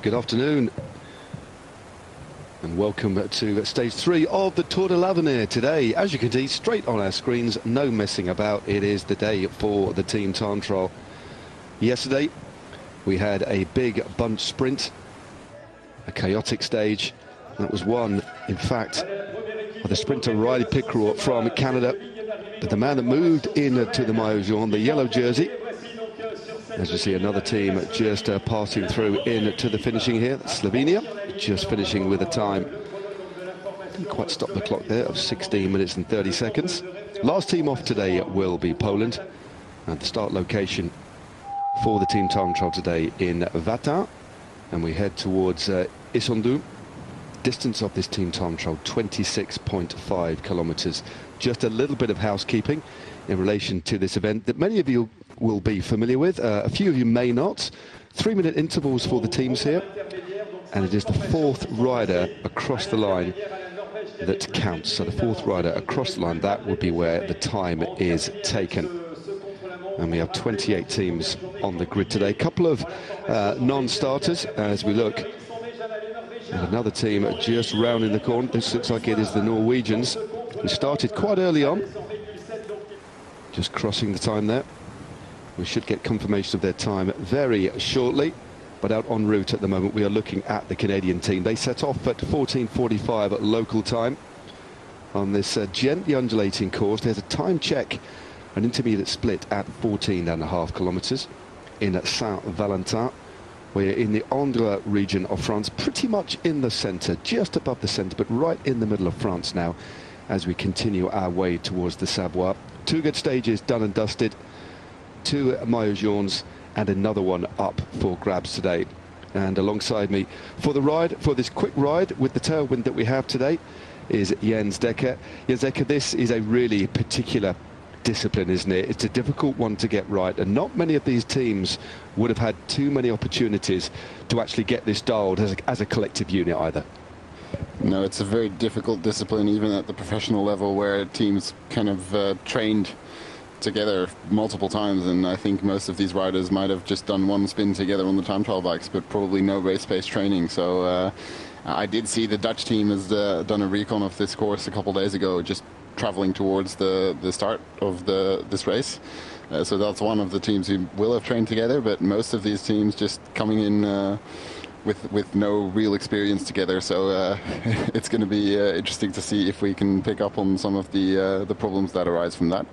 Good afternoon and welcome to stage 3 of the Tour de l'Avenir today. As you can see straight on our screens, no messing about. It is the day for the Team Time Trial. Yesterday we had a big bunch sprint, a chaotic stage that was won in fact by the sprinter Riley Pickrell from Canada, but the man that moved into the Maillot Jaune, the yellow jersey. As you see, another team just passing through into the finishing here. Slovenia just finishing with a time, didn't quite stop the clock there, of 16 minutes and 30 seconds. Last team off today will be Poland, and the start location for the Team Time Trial today in Watin, and we head towards Issoudun. Distance of this Team Time Trial 26.5 kilometers. Just a little bit of housekeeping in relation to this event that many of you will be familiar with, a few of you may not. 3-minute intervals for the teams here, and it is the fourth rider across the line that counts. So the fourth rider across the line, that would be where the time is taken. And we have 28 teams on the grid today. A couple of non-starters as we look. And another team just rounding the corner. This looks like it is the Norwegians, who started quite early on. Just crossing the time there. We should get confirmation of their time very shortly, but out en route at the moment we are looking at the Canadian team. They set off at 14:45 at local time on this gently undulating course. There's a time check, an intermediate split at 14.5 kilometers in Saint-Valentin. We're in the Indre region of France, pretty much in the center, just above the center, but right in the middle of France now as we continue our way towards the Savoie. 2 good stages done and dusted. 2 Maillot Jaunes and another one up for grabs today. And alongside me for the ride, for this quick ride with the tailwind that we have today, is Jens Dekker. Jens Dekker, this is a really particular discipline, isn't it? It's a difficult one to get right, and not many of these teams would have had too many opportunities to actually get this dialed as a collective unit either. No, it's a very difficult discipline, even at the professional level, where teams kind of trained together multiple times, and I think most of these riders might have just done one spin together on the time trial bikes, but probably no race-based training. So I did see the Dutch team has done a recon of this course a couple days ago, just traveling towards the start of this race. So that's one of the teams who will have trained together, but most of these teams just coming in with no real experience together. So it's going to be interesting to see if we can pick up on some of the problems that arise from that.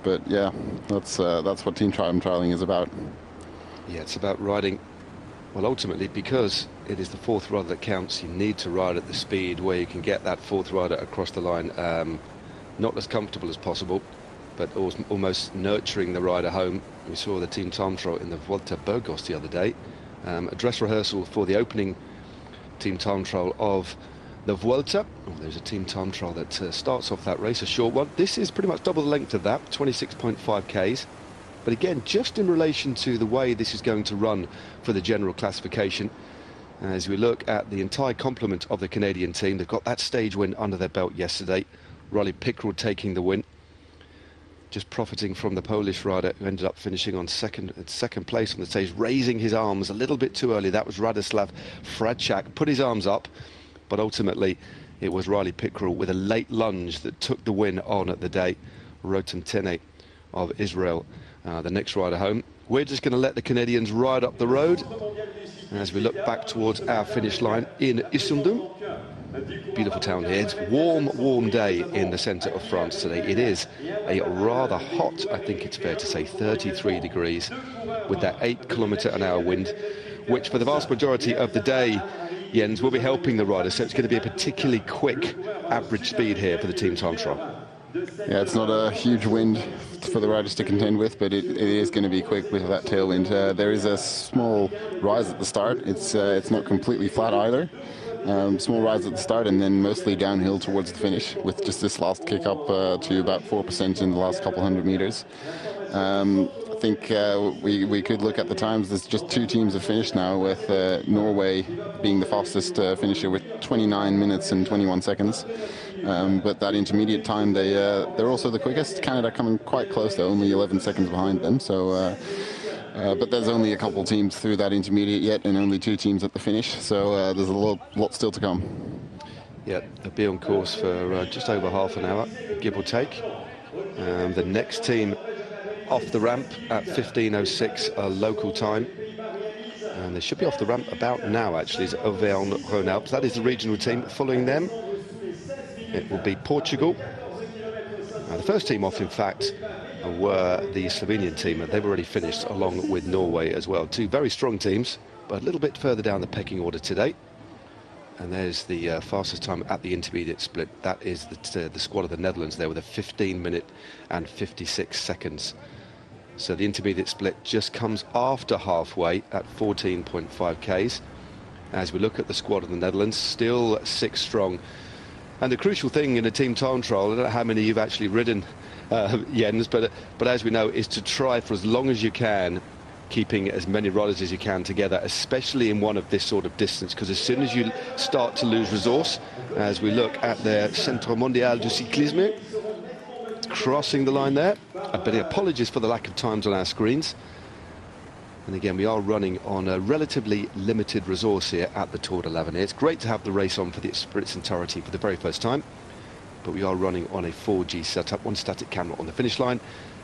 But yeah, that's what team time trialing is about. Yeah, it's about riding. Well, ultimately, because it is the fourth rider that counts, you need to ride at the speed where you can get that fourth rider across the line, not as comfortable as possible, but almost nurturing the rider home. We saw the Team Time Trial in the Vuelta a Burgos the other day. A dress rehearsal for the opening Team Time Trial of the Vuelta. Oh, there's a Team Time Trial that starts off that race, a short one. This is pretty much double the length of that, 26.5 Ks. But again, just in relation to the way this is going to run for the general classification, as we look at the entire complement of the Canadian team, they've got that stage win under their belt yesterday. Riley Pickrell taking the win, just profiting from the Polish rider who ended up finishing on second place on the stage, raising his arms a little bit too early. That was Radoslav Fradchak, put his arms up, but ultimately it was Riley Pickrell with a late lunge that took the win on at the day. Rotem Tene of Israel, the next rider home. We're just going to let the Canadians ride up the road as we look back towards our finish line in Issoudun. Beautiful town here. It's warm day in the centre of France today. It is a rather hot, I think it's fair to say, 33 degrees with that 8km/h wind, which for the vast majority of the day, Jens, will be helping the riders. So it's going to be a particularly quick average speed here for the Team Time Trial. Yeah, it's not a huge wind for the riders to contend with, but it is going to be quick with that tailwind. There is a small rise at the start. It's not completely flat either. Small rise at the start and then mostly downhill towards the finish, with just this last kick up to about 4% in the last couple hundred meters. I think we could look at the times. There's just 2 teams have finished now, with Norway being the fastest finisher with 29 minutes and 21 seconds. But that intermediate time, they're also the quickest. Canada coming quite close, though, only 11 seconds behind them. So But there's only a couple teams through that intermediate yet, and only 2 teams at the finish, so there's a lot still to come. Yeah, they'll be on course for just over half an hour, give or take. The next team off the ramp at 15:06 local time. And they should be off the ramp about now, actually, is Auvergne-Rhône-Alpes. That is the regional team. Following them, it will be Portugal. The first team off, in fact, were the Slovenian team, and they've already finished along with Norway as well. 2 very strong teams, but a little bit further down the pecking order today. And there's the fastest time at the intermediate split. That is the squad of the Netherlands there with a 15 minute and 56 seconds. So the intermediate split just comes after halfway at 14.5 Ks. As we look at the squad of the Netherlands, still 6 strong. And the crucial thing in a team time trial, I don't know how many you've actually ridden, Jens, but as we know, is to try for as long as you can, keeping as many riders as you can together, especially in one of this sort of distance, because as soon as you start to lose resource, as we look at the Centre Mondial du Cyclisme, crossing the line there. But apologies for the lack of times on our screens. And again, we are running on a relatively limited resource here at the Tour de l'Avenir. It's great to have the race on for its entirety for the very first time, but we are running on a 4G setup, 1 static camera on the finish line,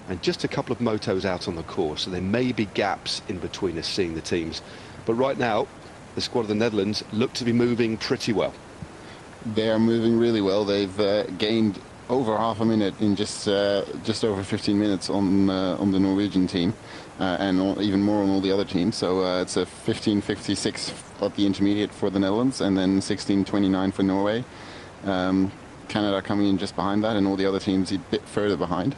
and just a couple of motos out on the course, so there may be gaps in between us seeing the teams. But right now, the squad of the Netherlands look to be moving pretty well. They are moving really well. They've gained over half a minute in just over 15 minutes on the Norwegian team, and even more on all the other teams. So it's a 15:56 at the intermediate for the Netherlands, and then 16:29 for Norway. Canada coming in just behind that, and all the other teams a bit further behind.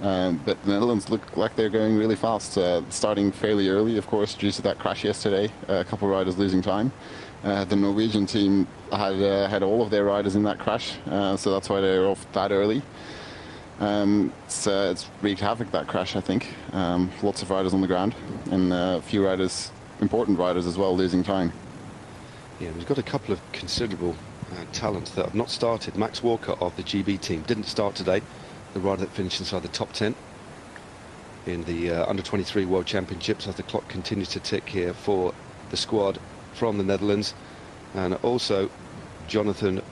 But the Netherlands look like they're going really fast, starting fairly early, of course, due to that crash yesterday. A couple of riders losing time. The Norwegian team had all of their riders in that crash, so that's why they're off that early. It's wreaked havoc, that crash, I think. Lots of riders on the ground, and a few riders, important riders as well, losing time. Yeah, we've got a couple of considerable talents that have not started. Max Walker of the GB team didn't start today, the rider that finished inside the top 10 in the Under-23 World Championships, as the clock continues to tick here for the squad from the Netherlands. And also Jonathan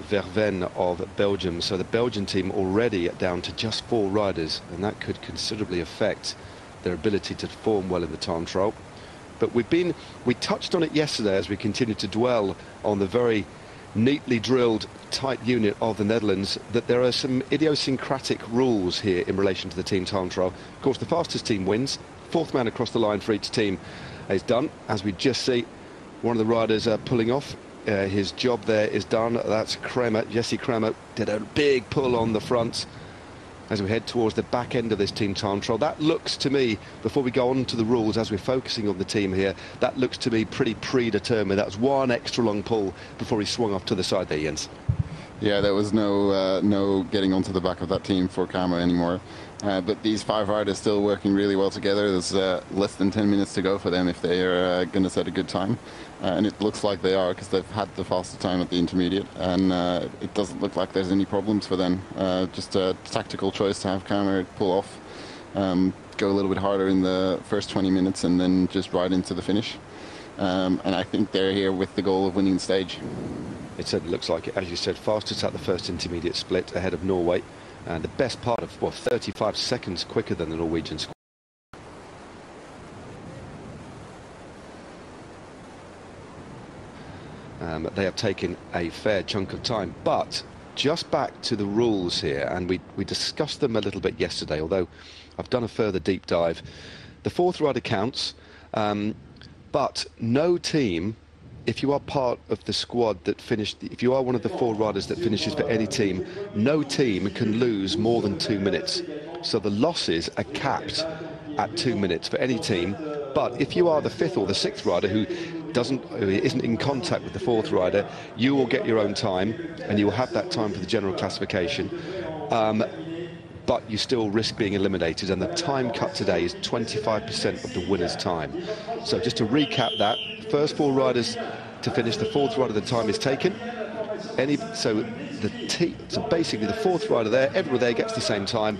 Verven of Belgium. So the Belgian team already down to just 4 riders, and that could considerably affect their ability to perform well in the time trial. But we touched on it yesterday as we continued to dwell on the very neatly drilled tight unit of the Netherlands, that there are some idiosyncratic rules here in relation to the team time trial. Of course, the fastest team wins. 4th man across the line for each team is done. As we just see, one of the riders pulling off. His job there is done. That's Kramer. Jesse Kramer did a big pull on the front as we head towards the back end of this team time trial. That looks to me, before we go on to the rules, as we're focusing on the team here, that looks to me pretty predetermined. That was one extra long pull before he swung off to the side there, Jens. Yeah, there was no getting onto the back of that team for Kramer anymore. But these 5 riders still working really well together. There's less than 10 minutes to go for them if they are going to set a good time. And it looks like they are, because they've had the fastest time at the intermediate. And it doesn't look like there's any problems for them. Just a tactical choice to have Kramer pull off, go a little bit harder in the first 20 minutes, and then just ride into the finish. And I think they're here with the goal of winning the stage. It certainly looks like it. As you said, fastest at the first intermediate split, ahead of Norway. And the best part of, 35 seconds quicker than the Norwegian squad. They have taken a fair chunk of time. But just back to the rules here, and we discussed them a little bit yesterday, although I've done a further deep dive. The 4th rider counts, but no team, if you are part of the squad that finished, if you are one of the 4 riders that finishes for any team, no team can lose more than 2 minutes. So the losses are capped at 2 minutes for any team. But if you are the 5th or the 6th rider who isn't in contact with the 4th rider, you will get your own time, and you will have that time for the general classification. But you still risk being eliminated, and the time cut today is 25% of the winner's time. So just to recap that, first 4 riders to finish, the 4th rider, the time is taken. So basically the 4th rider there, everyone there gets the same time.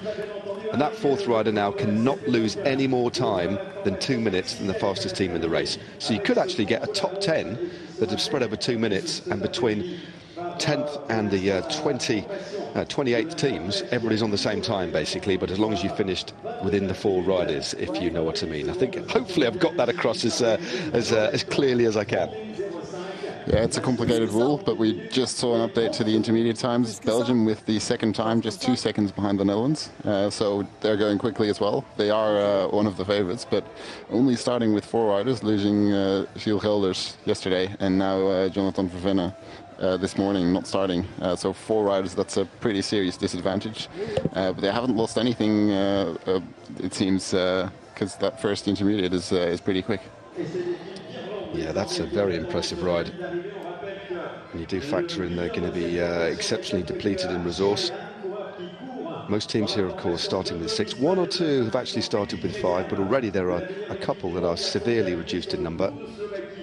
And that fourth rider now cannot lose any more time than 2 minutes than the fastest team in the race. So you could actually get a top 10 that have spread over 2 minutes, and between 10th and the 28th teams, everybody's on the same time basically, but as long as you finished within the 4 riders, if you know what I mean. I think hopefully I've got that across as clearly as I can. Yeah, it's a complicated rule, but we just saw an update to the intermediate times. Belgium with the second time just 2 seconds behind the Netherlands, so they're going quickly as well. They are one of the favourites, but only starting with 4 riders, losing Gilles Gelders yesterday and now Jonathan Vervenne this morning, not starting. So 4 riders, that's a pretty serious disadvantage. But they haven't lost anything, it seems, because that first intermediate is pretty quick. Yeah, that's a very impressive ride. And you do factor in they're going to be exceptionally depleted in resource. Most teams here, of course, starting with 6. 1 or 2 have actually started with 5, but already there are a couple that are severely reduced in number.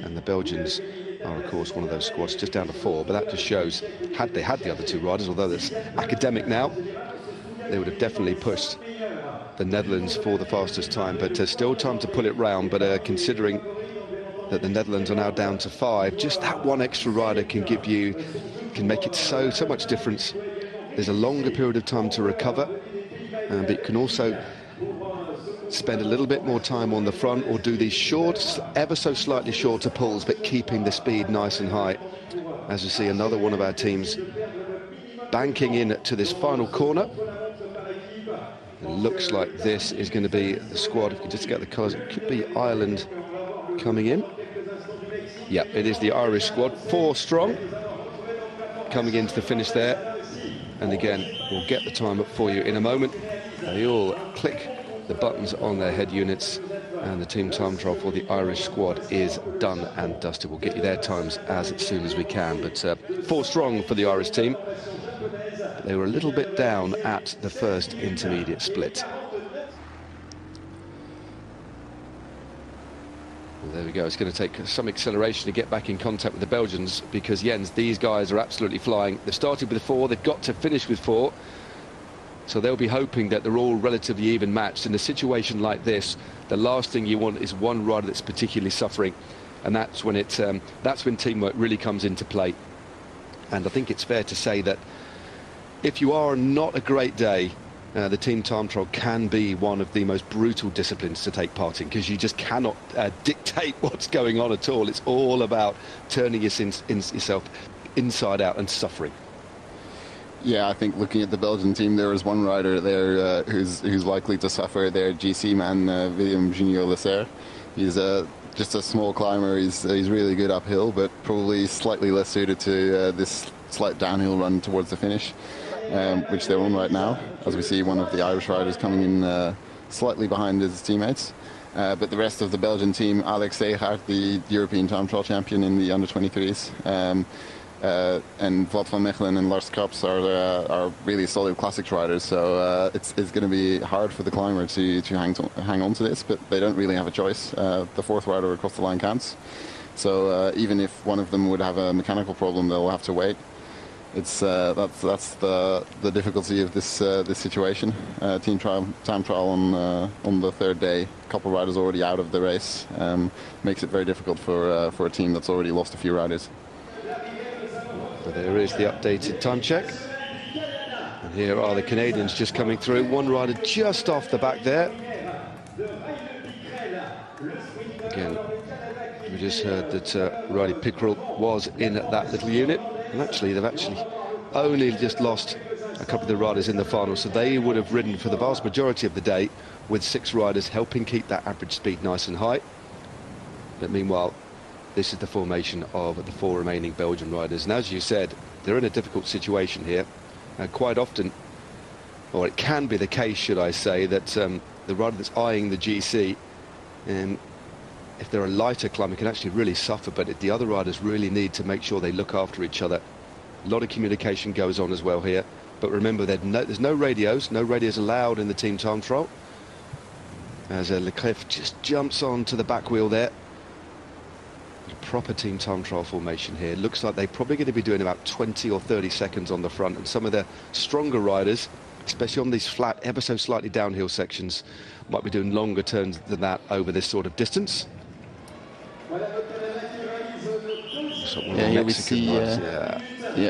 And the Belgians are, of course, one of those squads just down to 4. But that just shows, had they had the other 2 riders, although that's academic now, they would have definitely pushed the Netherlands for the fastest time. But still time to pull it round. But considering that the Netherlands are now down to 5, just that one extra rider can make it so much difference. There's a longer period of time to recover, but it can also spend a little bit more time on the front or do these short, ever so slightly shorter pulls, but keeping the speed nice and high. As you see, another one of our teams banking in to this final corner. It looks like this is going to be the squad. If you could just get the colours, it could be Ireland coming in. Yep, it is the Irish squad, 4 strong, coming into the finish there. And again, we'll get the time up for you in a moment. They all click the buttons on their head units, and the team time trial for the Irish squad is done and dusted. We'll get you their times as soon as we can, but 4 strong for the Irish team. They were a little bit down at the first intermediate split. Well, there we go. It's going to take some acceleration to get back in contact with the Belgians, because Jens, these guys are absolutely flying. They've started with 4, they've got to finish with 4. So they'll be hoping that they're all relatively even matched. In a situation like this, the last thing you want is one rider that's particularly suffering, and that's when teamwork really comes into play. And I think it's fair to say that if you are not a great day, the team time trial can be one of the most brutal disciplines to take part in, because you just cannot dictate what's going on at all. It's all about turning yourself inside out and suffering. Yeah, I think looking at the Belgian team, there is one rider there who's likely to suffer. Their GC man, William Junior Lesser. He's just a small climber. He's really good uphill, but probably slightly less suited to this slight downhill run towards the finish, which they're on right now. As we see, one of the Irish riders coming in slightly behind his teammates. But the rest of the Belgian team, Alex Segaert, the European time trial champion in the under-23s, and Wout van Mechelen and Lars Kaps are really solid classics riders. So it's going to be hard for the climber to hang on to this, but they don't really have a choice. The 4th rider across the line counts. So even if one of them would have a mechanical problem, they'll have to wait. It's that's the difficulty of this situation. Time trial on the 3rd day. A couple of riders already out of the race, makes it very difficult for a team that's already lost a few riders. So there is the updated time check, and here are the Canadians just coming through. One rider just off the back there. Again, we just heard that Riley Pickrell was in that little unit. And actually, they've only just lost a couple of the riders in the final, so they would have ridden for the vast majority of the day with 6 riders helping keep that average speed nice and high. But meanwhile, this is the formation of the 4 remaining Belgian riders. And as you said, they're in a difficult situation here. Quite often, or it can be the case, should I say, that the rider that's eyeing the GC, if they're a lighter climber, can actually really suffer, but the other riders really need to make sure they look after each other. A lot of communication goes on as well here, but remember there's no radios allowed in the team time trial, as Leclerc just jumps onto the back wheel there. Proper team time trial formation here. Looks like they're probably going to be doing about 20 or 30 seconds on the front, and some of the stronger riders especially on these flat, ever so slightly downhill sections. Might be doing longer turns than that over this sort of distance. Yeah, here we see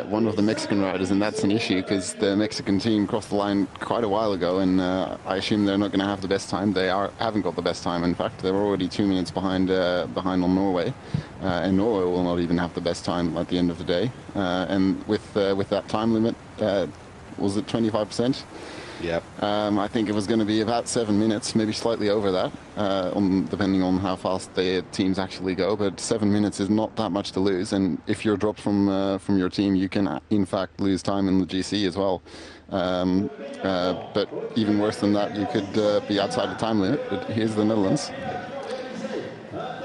one of the Mexican riders, and that's an issue because the Mexican team crossed the line quite a while ago, and I assume they're not going to have the best time. They haven't got the best time. In fact, they're already 2 minutes behind on Norway, and Norway will not even have the best time at the end of the day. And with that time limit, was it 25%? Yeah. I think it was going to be about 7 minutes, maybe slightly over that, depending on how fast the teams actually go. But 7 minutes is not that much to lose, and if you're dropped from your team, you can in fact lose time in the GC as well. But even worse than that, you could be outside the time limit. But here's the Netherlands. Well,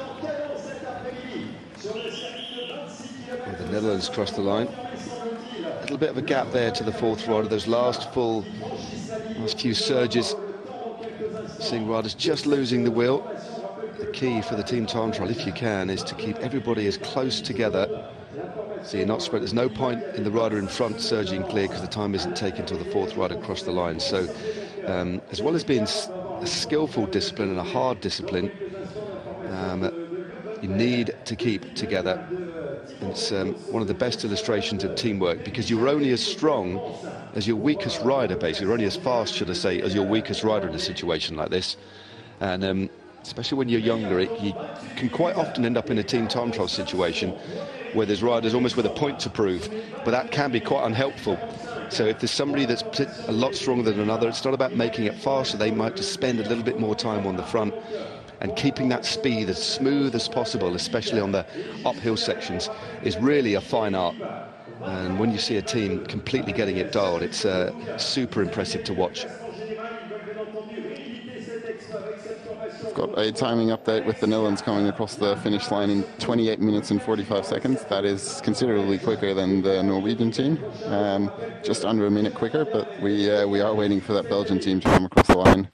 the Netherlands crossed the line. A little bit of a gap there to the fourth rider. Those last few surges, seeing riders just losing the wheel. The key for the team time trial, if you can, is to keep everybody as close together so you're not spread. There's no point in the rider in front surging clear because the time isn't taken until the fourth rider across the line. So as well as being a skillful discipline and a hard discipline, you need to keep together. It's one of the best illustrations of teamwork, because you're only as strong as your weakest rider, basically. You're only as fast, should I say, as your weakest rider in a situation like this. And especially when you're younger, you can quite often end up in a team time trial situation where there's riders almost with a point to prove, but that can be quite unhelpful. So if there's somebody that's a lot stronger than another, it's not about making it faster. They might just spend a little bit more time on the front, and keeping that speed as smooth as possible, especially on the uphill sections, is really a fine art. And when you see a team completely getting it dialed, it's super impressive to watch. We've got a timing update with the Netherlands coming across the finish line in 28 minutes and 45 seconds. That is considerably quicker than the Norwegian team, just under a minute quicker, but we are waiting for that Belgian team to come across the line.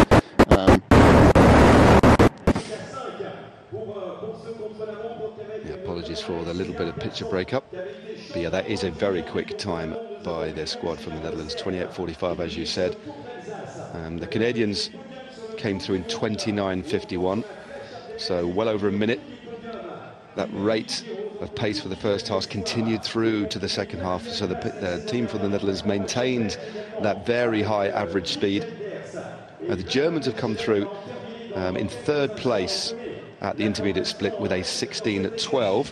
Apologies for the little bit of picture breakup. But yeah, that is a very quick time by their squad from the Netherlands, 28.45, as you said. The Canadians came through in 29.51, so well over a minute. That rate of pace for the first half continued through to the second half, so the team from the Netherlands maintained that very high average speed. The Germans have come through in third place at the intermediate split with a 16.12.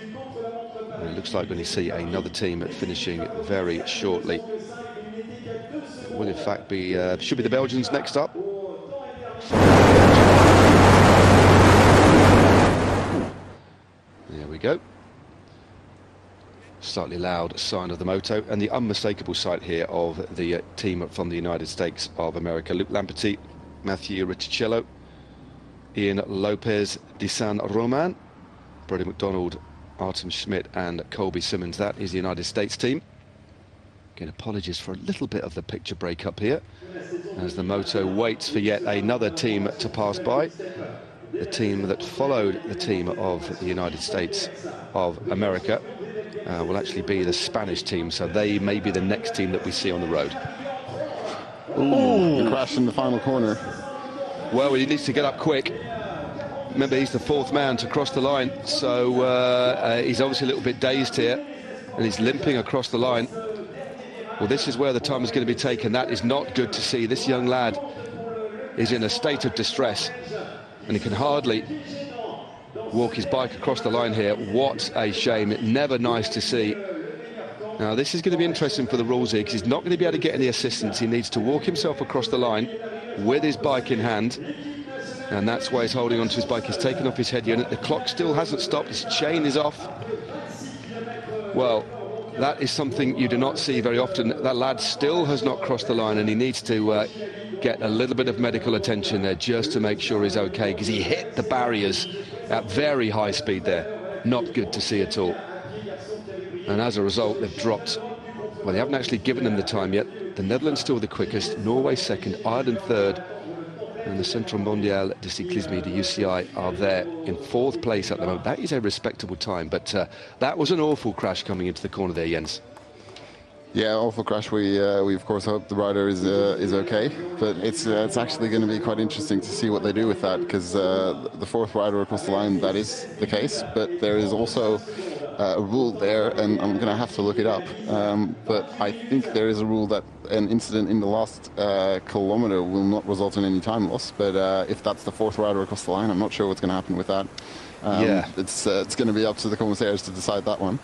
It looks like we're going to see another team finishing very shortly. It will in fact be, should be the Belgians next up. There we go. Slightly loud sign of the moto, and the unmistakable sight here of the team from the United States of America. Luc Lamperti, Matthew Riccicello, Ian Lopez de San Roman, Brody McDonald, Artem Schmidt and Colby Simmons. That is the United States team. Again, apologies for a little bit of the picture break-up here as the moto waits for yet another team to pass by. The team that followed the team of the United States of America will actually be the Spanish team, so they may be the next team that we see on the road. Ooh, the crash in the final corner. Well, he needs to get up quick. Remember, he's the fourth man to cross the line, so he's obviously a little bit dazed here, and he's limping across the line. Well, this is where the time is going to be taken. That is not good to see. This young lad is in a state of distress, and he can hardly walk his bike across the line here. What a shame. Never nice to see. Now, this is going to be interesting for the rules here, because he's not going to be able to get any assistance. He needs to walk himself across the line with his bike in hand, and that's why he's holding onto his bike. He's taken off his head unit. The clock still hasn't stopped. His chain is off. Well, that is something you do not see very often. That lad still has not crossed the line, and he needs to get a little bit of medical attention there just to make sure he's okay, because he hit the barriers at very high speed there. Not good to see at all. And as a result, they've dropped. Well, they haven't actually given them the time yet. The Netherlands still the quickest, Norway second, Ireland third, and the Centre Mondial de Cyclisme, the UCI, are there in fourth place at the moment. That is a respectable time, but that was an awful crash coming into the corner there, Jens. Yeah, awful crash. We of course hope the rider is okay, but it's actually going to be quite interesting to see what they do with that, because the fourth rider across the line, that is the case, but there is also a rule there, and I'm going to have to look it up. But I think there is a rule that an incident in the last kilometer will not result in any time loss. But if that's the fourth rider across the line, I'm not sure what's going to happen with that. Yeah, it's going to be up to the commissaires to decide that one.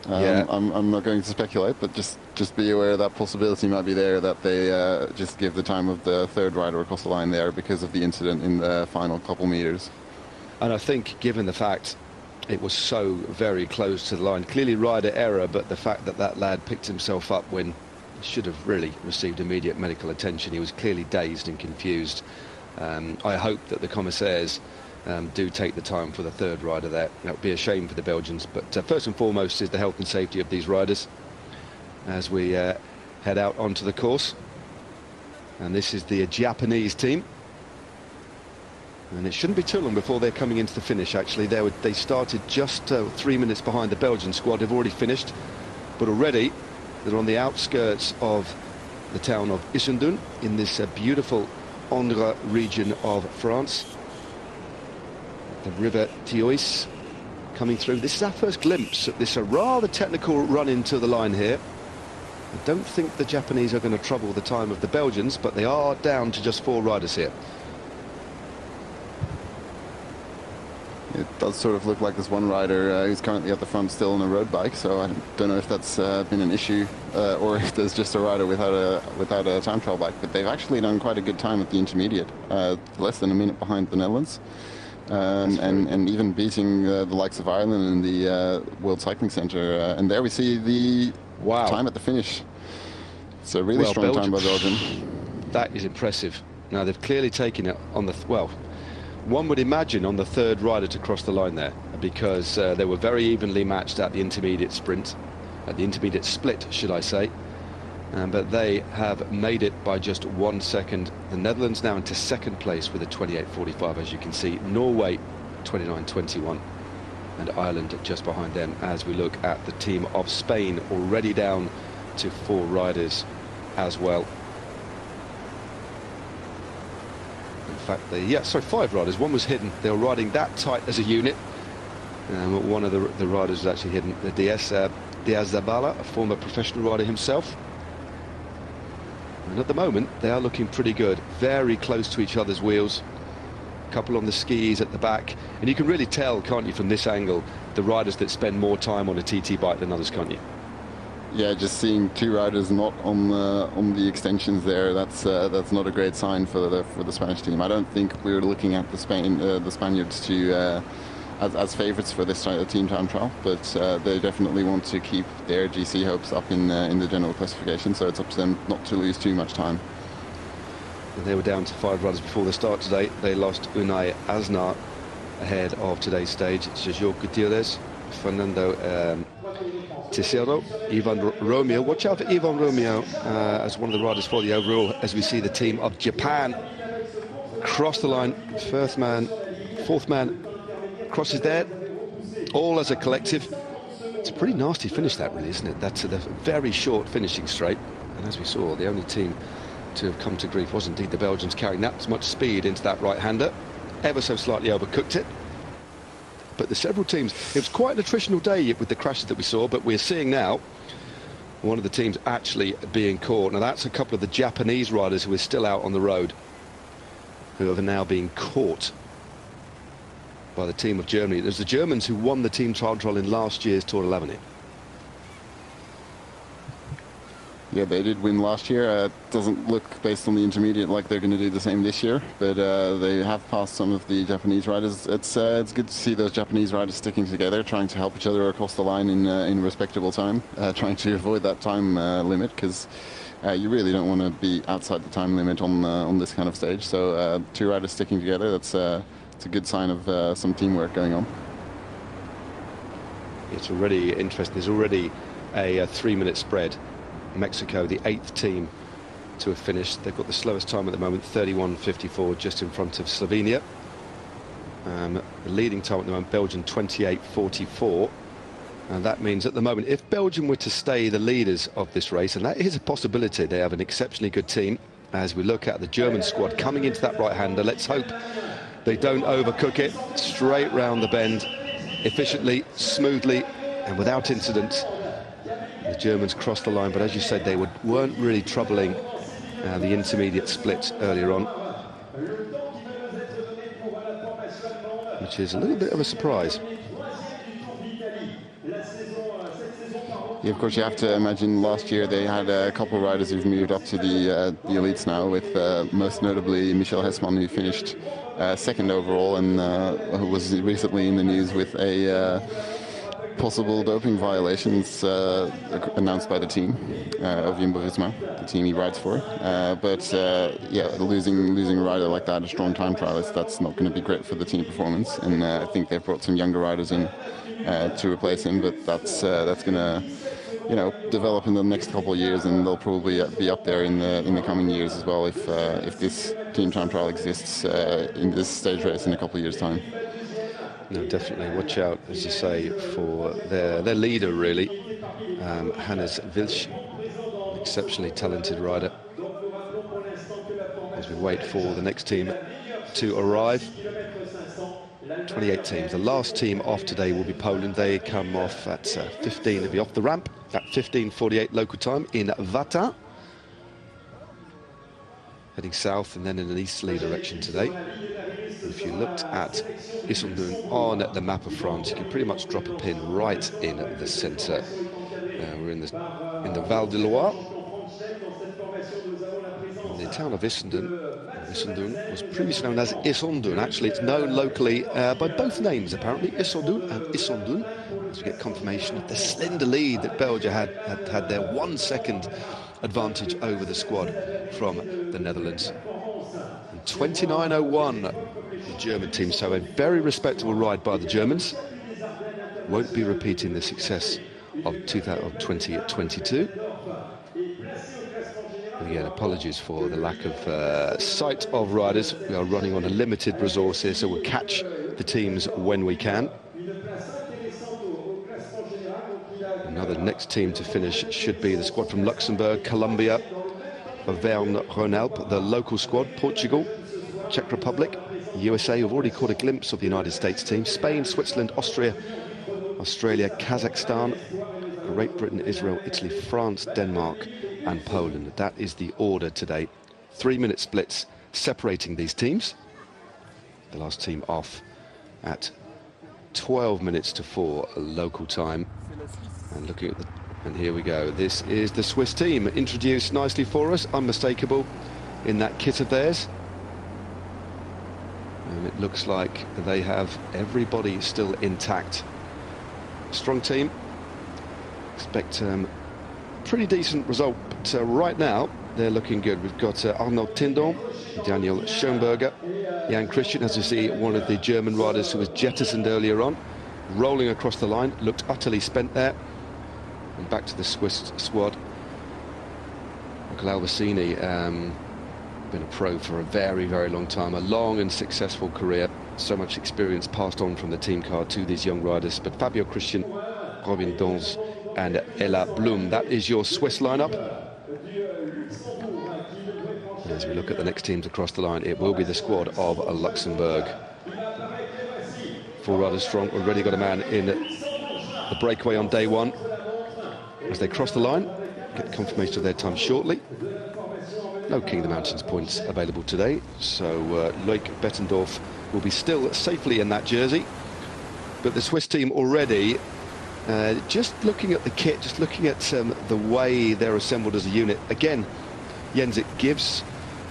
Yeah. I'm not going to speculate, but just be aware that possibility might be there, that they just give the time of the third rider across the line there because of the incident in the final couple meters. And I think, given the fact it was so very close to the line, clearly rider error, but the fact that that lad picked himself up when he should have really received immediate medical attention, he was clearly dazed and confused. I hope that the commissaires do take the time for the third rider there. That would be a shame for the Belgians, but first and foremost is the health and safety of these riders as we head out onto the course. And this is the Japanese team, and it shouldn't be too long before they're coming into the finish. Actually, they started just 3 minutes behind the Belgian squad. They've already finished, but already they're on the outskirts of the town of Issoudun in this beautiful Indre region of France. The River Thiois coming through. This is our first glimpse at this rather technical run into the line here. I don't think the Japanese are going to trouble the time of the Belgians, but they are down to just 4 riders here. It does sort of look like there's one rider who's currently at the front still on a road bike, so I don't know if that's been an issue or if there's just a rider without a time trial bike. But they've actually done quite a good time at the intermediate, less than a minute behind the Netherlands. And even beating the likes of Ireland in the World Cycling Centre. And there we see the time at the finish. It's a really strong time by Belgium. That is impressive. Now, they've clearly taken it on the... well, one would imagine on the third rider to cross the line there, because they were very evenly matched at the intermediate sprint, at the intermediate split, should I say. But they have made it by just 1 second. The Netherlands now into second place with a 28.45, as you can see. Norway 29.21, and Ireland just behind them, as we look at the team of Spain, already down to 4 riders as well. In fact, 5 riders. One was hidden. They were riding that tight as a unit. One of the riders was actually hidden. Diaz Zabala, a former professional rider himself. And at the moment, they are looking pretty good. Very close to each other's wheels. A couple on the skis at the back. And you can really tell, can't you, from this angle, the riders that spend more time on a TT bike than others, can't you? Yeah, just seeing 2 riders not on the extensions there, that's not a great sign for the Spanish team. I don't think we're looking at the Spaniards to as favourites for this team time trial, but they definitely want to keep their GC hopes up in the general classification, so it's up to them not to lose too much time. They were down to 5 riders before the start today. They lost Unai Asnar ahead of today's stage. It's Sergio Gutierrez, Fernando Teixeira, Ivan Romeo. Watch out for Ivan Romeo as one of the riders for the overall, as we see the team of Japan cross the line. Fourth man crosses there, all as a collective. It's a pretty nasty finish, that, really, isn't it? That's a very short finishing straight, and as we saw, the only team to have come to grief was indeed the Belgians, carrying that much speed into that right-hander. Ever so slightly overcooked it. But the several teams, it was quite an attritional day with the crashes that we saw, but we're seeing now one of the teams actually being caught. Now, that's a couple of the Japanese riders who are still out on the road, who have now been caught by the team of Germany. There's the Germans who won the team time trial in last year's Tour de l'Avenir. Yeah, they did win last year. It doesn't look, based on the intermediate, like they're going to do the same this year, but they have passed some of the Japanese riders. It's good to see those Japanese riders sticking together, trying to help each other across the line in respectable time, trying to avoid that time limit, because you really don't want to be outside the time limit on this kind of stage. So 2 riders sticking together, it's a good sign of some teamwork going on. It's already interesting. There's already a 3-minute spread. Mexico, the 8th team to have finished. They've got the slowest time at the moment, 31.54, just in front of Slovenia. The leading time at the moment, Belgium, 28.44. And that means at the moment, if Belgium were to stay the leaders of this race, and that is a possibility, they have an exceptionally good team. As we look at the German squad coming into that right-hander, let's hope they don't overcook it. Straight round the bend, efficiently, smoothly, and without incident. The Germans crossed the line, but as you said, they weren't really troubling the intermediate split earlier on, which is a little bit of a surprise. Yeah, of course, you have to imagine last year they had a couple of riders who've moved up to the elites now, with most notably Michel Hesman, who finished second overall and who was recently in the news with a possible doping violations announced by the team of Jumbo-Visma, the team he rides for. Yeah, losing a rider like that, a strong time trialist, that's not going to be great for the team performance. And I think they've brought some younger riders in to replace him, but that's going to, you know, develop in the next couple of years, and they'll probably be up there in the coming years as well if this team time trial exists in this stage race in a couple of years' time. No, definitely watch out, as you say, for their leader, really, Hannes Wilsch, exceptionally talented rider. As we wait for the next team to arrive. 28 teams. The last team off today will be Poland. They come off at 15. They'll be off the ramp at 15:48 local time in Vata. Heading south and then in an easterly direction today. If you looked at Issoudun on the map of France, you can pretty much drop a pin right in the centre. We're in the Val de Loire. The town of Issoudun was previously known as Issoudun. Actually, it's known locally by both names, apparently, Issoudun and Issoudun, as we get confirmation of the slender lead that Belgium had their 1 second advantage over the squad from the Netherlands. 29.01, the German team, so a very respectable ride by the Germans. Won't be repeating the success of 2022. Again, apologies for the lack of sight of riders. We are running on a limited resource here, so we'll catch the teams when we can. Another next team to finish should be the squad from Luxembourg, Colombia, Auvergne-Rhône-Alpes, the local squad, Portugal, Czech Republic, USA, who've already caught a glimpse of the United States team, Spain, Switzerland, Austria, Australia, Kazakhstan, Great Britain, Israel, Italy, France, Denmark, and Poland. That is the order today. 3-minute splits separating these teams. The last team off at 12 minutes to 4 local time. And looking at and here we go. This is the Swiss team, introduced nicely for us, unmistakable in that kit of theirs. And it looks like they have everybody still intact. Strong team. Expect pretty decent result, but right now they're looking good. We've got Arnaud Tindon, Daniel Schoenberger, Jan Christian, as you see, one of the German riders who was jettisoned earlier on, rolling across the line, looked utterly spent there. And back to the Swiss squad. Michael Albertini, been a pro for a very, very long time, a long and successful career. So much experience passed on from the team car to these young riders. But Fabio Christian, Robin Dons, and Ella Blum, that is your Swiss lineup. As we look at the next teams across the line, it will be the squad of Luxembourg. 4 riders strong, already got a man in the breakaway on day 1. As they cross the line, get confirmation of their time shortly. No King of the Mountains points available today, so Loic Bettendorf will be still safely in that jersey. But the Swiss team already, just looking at the kit, just looking at the way they're assembled as a unit, again, Jens, it gives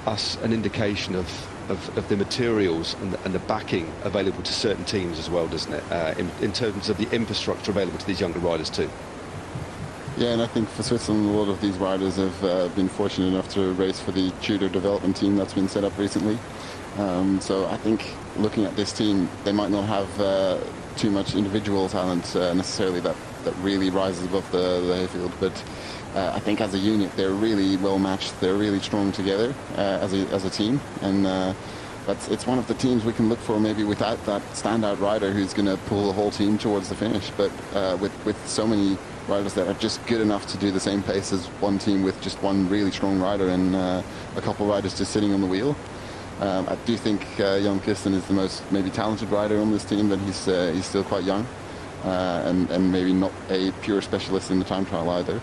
us an indication of the materials and the backing available to certain teams as well, doesn't it, in terms of the infrastructure available to these younger riders too. Yeah, and I think for Switzerland, a lot of these riders have been fortunate enough to race for the Tudor development team that's been set up recently. So I think looking at this team, they might not have too much individual talent necessarily that really rises above the hayfield, but I think as a unit they're really well matched. They're really strong together as a team, and it's one of the teams we can look for maybe without that standout rider who's going to pull the whole team towards the finish. But with so many riders that are just good enough to do the same pace as one team with just one really strong rider and a couple riders just sitting on the wheel. I do think Jan Kirsten is the most maybe talented rider on this team, but he's still quite young and maybe not a pure specialist in the time trial either.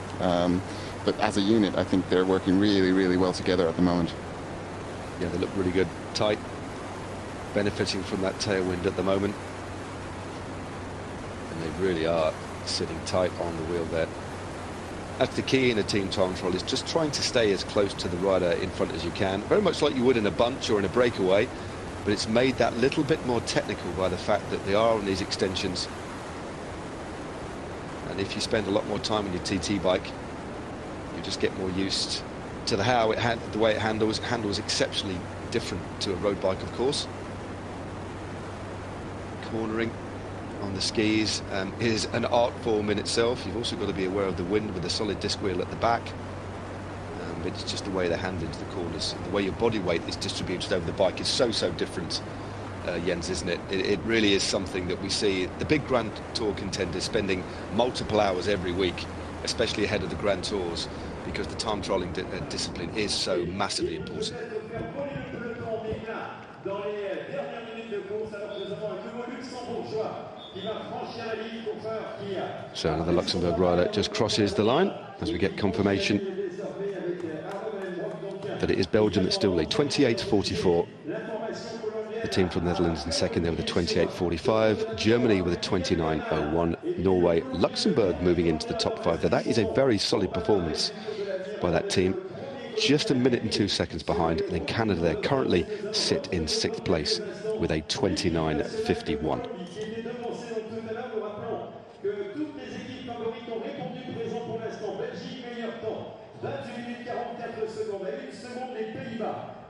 But as a unit, I think they're working really, really well together at the moment. Yeah, they look really good, tight, benefiting from that tailwind at the moment. And they really are sitting tight on the wheel there. That's the key in a team time trial, is just trying to stay as close to the rider in front as you can, very much like you would in a bunch or in a breakaway, but it's made that little bit more technical by the fact that they are on these extensions. And if you spend a lot more time on your TT bike, you just get more used to the way it handles. It handles exceptionally different to a road bike, of course. Cornering on the skis is an art form in itself. You've also got to be aware of the wind with a solid disc wheel at the back. It's just the way they hand into the corners, the way your body weight is distributed over the bike is so different, Jens, isn't it? It really is something that we see the big Grand Tour contenders spending multiple hours every week, especially ahead of the Grand Tours, because the time trialing discipline is so massively important. So another Luxembourg rider just crosses the line as we get confirmation that it is Belgium that still lead, 28.44. The team from the Netherlands in second there with a 28.45. Germany with a 29.01. Norway, Luxembourg moving into the top five. Now that is a very solid performance by that team. Just a minute and 2 seconds behind. And then Canada there currently sit in sixth place with a 29.51.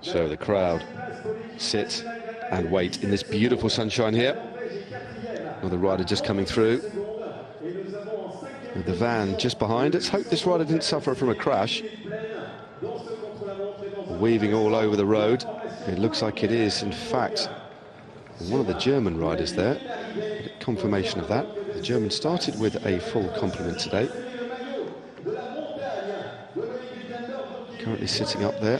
So the crowd sit and wait in this beautiful sunshine here. Another rider just coming through with the van just behind. Let's hope this rider didn't suffer from a crash. Weaving all over the road. It looks like it is, in fact, one of the German riders there. Confirmation of that. The German started with a full complement today. Currently sitting up there.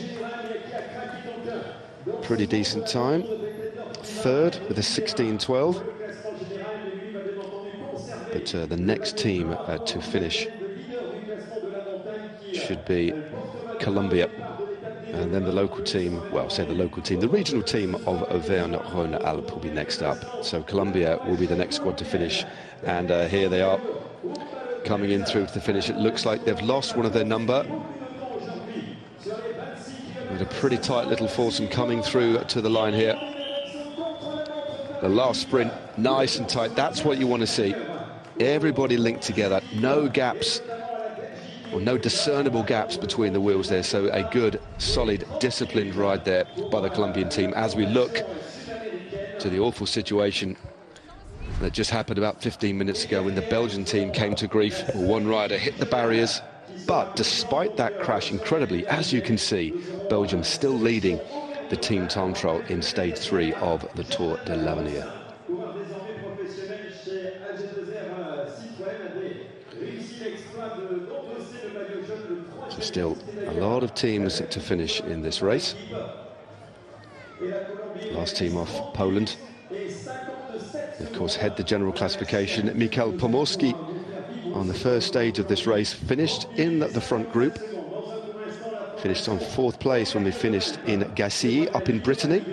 Pretty decent time. Third with a 16.12. But the next team to finish should be Colombia. And then the local team, well, say the local team, the regional team of Auvergne-Rhône-Alpes will be next up. So Colombia will be the next squad to finish. And here they are coming in through to the finish. It looks like they've lost one of their number. With a pretty tight little foursome coming through to the line here. The last sprint, nice and tight. That's what you want to see. Everybody linked together. No gaps, or no discernible gaps between the wheels there. So a good, solid, disciplined ride there by the Colombian team as we look to the awful situation that just happened about 15 minutes ago when the Belgian team came to grief. One rider hit the barriers. But despite that crash, incredibly, as you can see, Belgium still leading the team time trial in stage 3 of the Tour de l'Avenir. So still a lot of teams to finish in this race. Last team off, Poland. Of course, head the general classification. Michał Pomorski on the first stage of this race finished in the front group. Finished on 4th place when we finished in Gassy up in Brittany.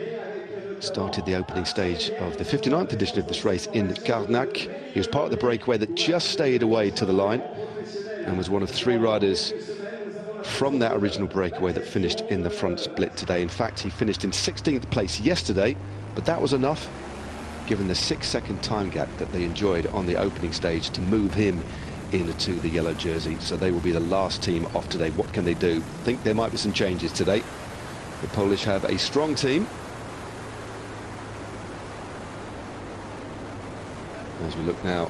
Started the opening stage of the 59th edition of this race in Carnac. He was part of the breakaway that just stayed away to the line and was one of 3 riders from that original breakaway that finished in the front split today. In fact, he finished in 16th place yesterday, but that was enough, given the 6-second time gap that they enjoyed on the opening stage, to move him into the yellow jersey. So they will be the last team off today. What can they do? I think there might be some changes today. The Polish have a strong team. As we look now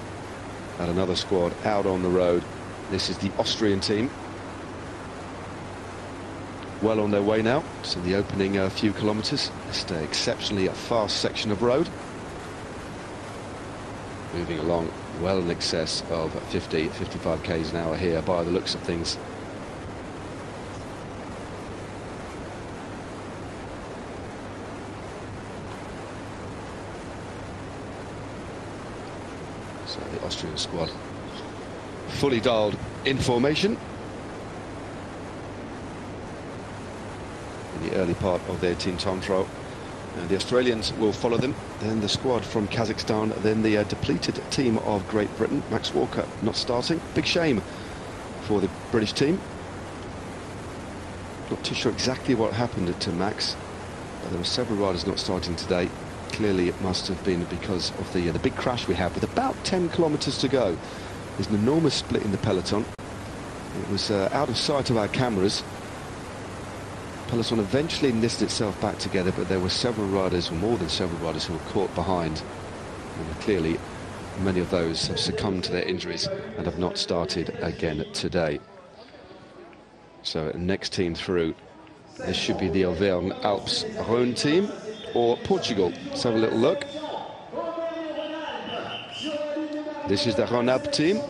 at another squad out on the road, this is the Austrian team. well on their way now. So the opening few kilometres, just an exceptionally fast section of road. Moving along well in excess of 55 k's an hour here by the looks of things. So the Austrian squad fully dialed in formation in the early part of their team time trial. The Australians will follow them, then the squad from Kazakhstan, then the depleted team of Great Britain. Max Walker not starting. Big shame for the British team. Not too sure exactly what happened to Max, but there were several riders not starting today. Clearly it must have been because of the big crash we had with about 10 kilometres to go. There's an enormous split in the peloton. It was out of sight of our cameras. Peloton eventually knitted itself back together, but there were several riders, or more than several riders, who were caught behind. And clearly many of those have succumbed to their injuries and have not started again today. So next team through, this should be the Auvergne Alps Rhône team, or Portugal. Let's have a little look. This is the Rhône team.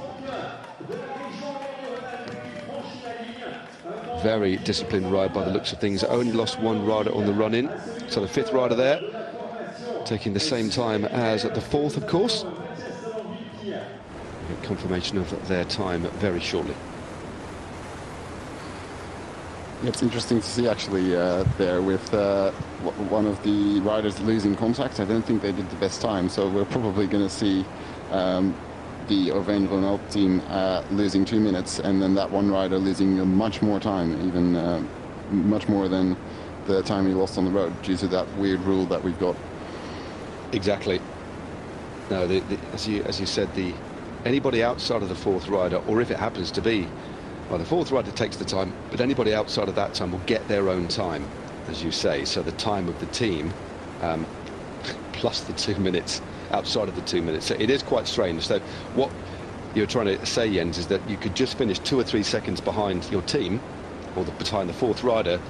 Very disciplined ride by the looks of things. Only lost one rider on the run-in. So the fifth rider there, taking the same time as the fourth, of course. Get confirmation of their time very shortly. It's interesting to see, actually, there with one of the riders losing contact. I don't think they did the best time, so we're probably going to see the Auvergne-Rhône team losing 2 minutes, and then that one rider losing much more time, even much more than the time he lost on the road, due to that weird rule that we've got. Exactly. No, as you said, anybody outside of the fourth rider, or if it happens to be, well, the fourth rider takes the time, but anybody outside of that time will get their own time, as you say. So the time of the team plus the 2 minutes outside of the 2 minutes. So it is quite strange. So what you're trying to say, Jens, is that you could just finish 2 or 3 seconds behind your team, or behind the fourth rider,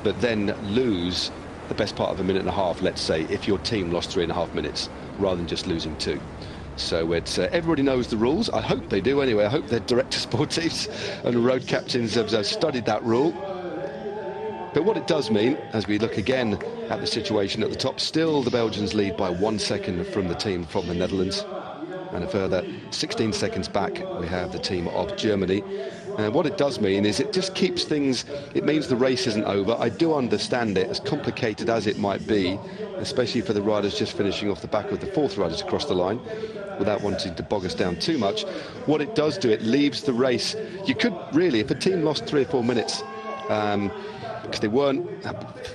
but then lose the best part of a minute and a half, let's say, if your team lost 3.5 minutes, rather than just losing 2. So it's everybody knows the rules. I hope they do anyway. I hope their director sportifs and road captains have studied that rule. But what it does mean, as we look again at the situation at the top, still the Belgians lead by 1 second from the team from the Netherlands. And a further 16 seconds back, we have the team of Germany. And what it does mean is it just keeps things, it means the race isn't over. I do understand it, as complicated as it might be, especially for the riders just finishing off the back of the fourth riders across the line, without wanting to bog us down too much. What it does do, it leaves the race. You could really, if a team lost 3 or 4 minutes, because they weren't,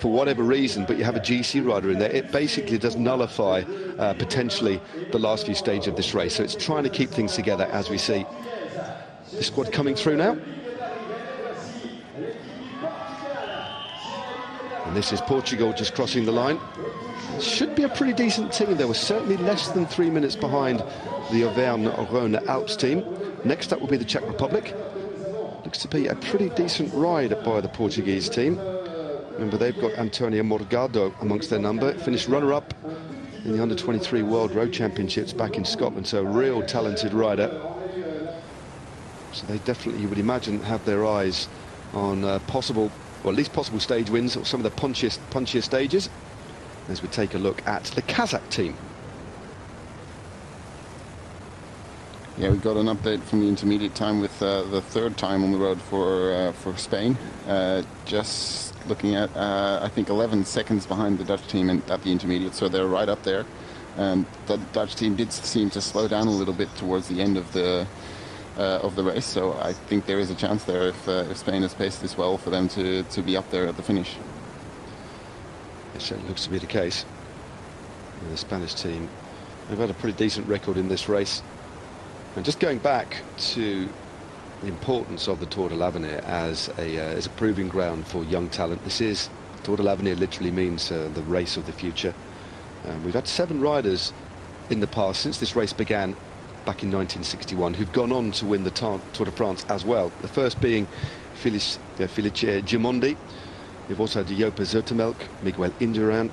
for whatever reason, but you have a GC rider in there, it basically does nullify potentially the last few stages of this race. So it's trying to keep things together, as we see the squad coming through now. And this is Portugal just crossing the line. It should be a pretty decent team. They were certainly less than 3 minutes behind the Auvergne-Rhône Alps team. Next up will be the Czech Republic. Looks to be a pretty decent ride by the Portuguese team. Remember, they've got Antonio Morgado amongst their number. Finished runner-up in the Under-23 World Road Championships back in Scotland, so a real talented rider. So they definitely, you would imagine, have their eyes on possible, or at least possible stage wins, or some of the punchier stages, as we take a look at the Kazakh team. Yeah, we got an update from the intermediate time with the third time on the road for Spain. Just looking at, I think, 11 seconds behind the Dutch team at the intermediate, so they're right up there. And the Dutch team did seem to slow down a little bit towards the end of the race, so I think there is a chance there, if Spain has paced this well, for them to be up there at the finish. It certainly looks to be the case. And the Spanish team, they've had a pretty decent record in this race. And just going back to the importance of the Tour de l'Avenir as a proving ground for young talent, this is, Tour de l'Avenir literally means the race of the future. We've had 7 riders in the past, since this race began back in 1961, who've gone on to win the Tour de France as well. The first being Félix Gimondi, We've also had Jopa Zoetemelk, Miguel Indurain,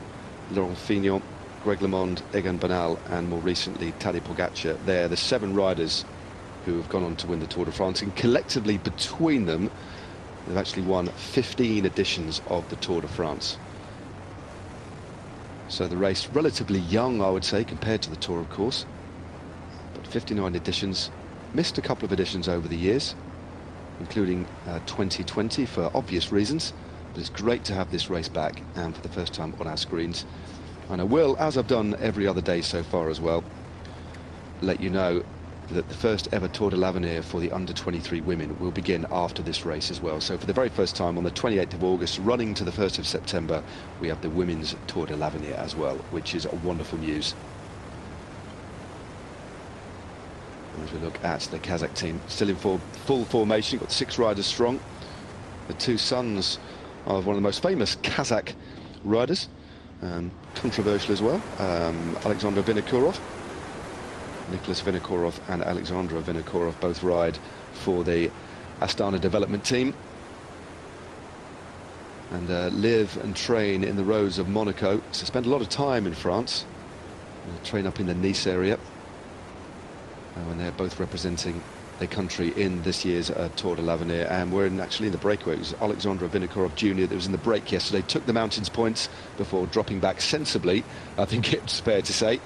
Laurent Fignon, Greg LeMond, Egan Bernal, and more recently Tadej Pogacar. They're the 7 riders who have gone on to win the Tour de France, and collectively between them they've actually won 15 editions of the Tour de France. So the race relatively young, I would say, compared to the Tour, of course, but 59 editions. Missed a couple of editions over the years, including 2020 for obvious reasons, but it's great to have this race back and for the first time on our screens. And I will, as I've done every other day so far as well, let you know that the first ever Tour de l'Avenir for the under-23 women will begin after this race as well. So for the very first time on the 28th of August, running to the 1st of September, we have the women's Tour de l'Avenir as well, which is wonderful news. As we look at the Kazakh team, still in full formation, got 6 riders strong. The 2 sons of one of the most famous Kazakh riders, controversial as well, Alexander Vinokourov. Nicholas Vinokourov and Alexandra Vinokourov both ride for the Astana development team and live and train in the roads of Monaco. So spend a lot of time in France, train up in the Nice area, when they're both representing their country in this year's Tour de l'Avenir. And we're actually in the breakaway. It was Alexandra Vinokourov Jr. that was in the break yesterday, took the mountains points before dropping back sensibly, I think it's fair to say,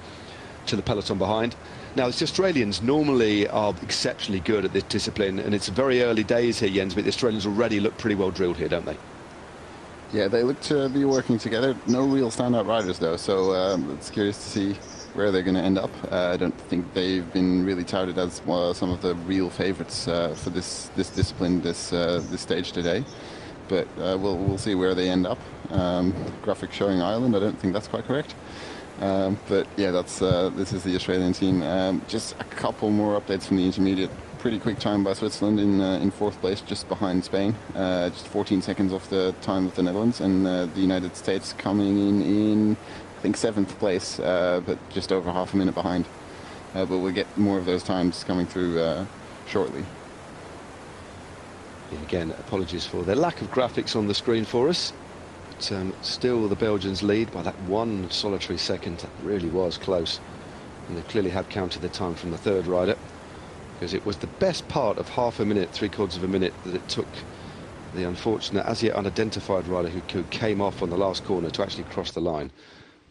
to the peloton behind. Now, the Australians normally are exceptionally good at this discipline, and it's very early days here, Jens, but the Australians already look pretty well drilled here, don't they? Yeah, they look to be working together. No real standout riders, though, so it's curious to see where they're going to end up. I don't think they've been really touted as some of the real favourites for this discipline, this stage today. But we'll see where they end up. Graphic showing Ireland, I don't think that's quite correct. But yeah, this is the Australian team. Just a couple more updates from the intermediate. Pretty quick time by Switzerland in 4th place, just behind Spain. Just 14 seconds off the time of the Netherlands, and the United States coming in I think 7th place, but just over half a minute behind. But we'll get more of those times coming through shortly. Again, apologies for the lack of graphics on the screen for us. Still the Belgians lead by that 1 solitary second. That really was close, and they clearly have counted the time from the 3rd rider, because it was the best part of half a minute, 3/4 of a minute, that it took the unfortunate, as yet unidentified rider who came off on the last corner to actually cross the line.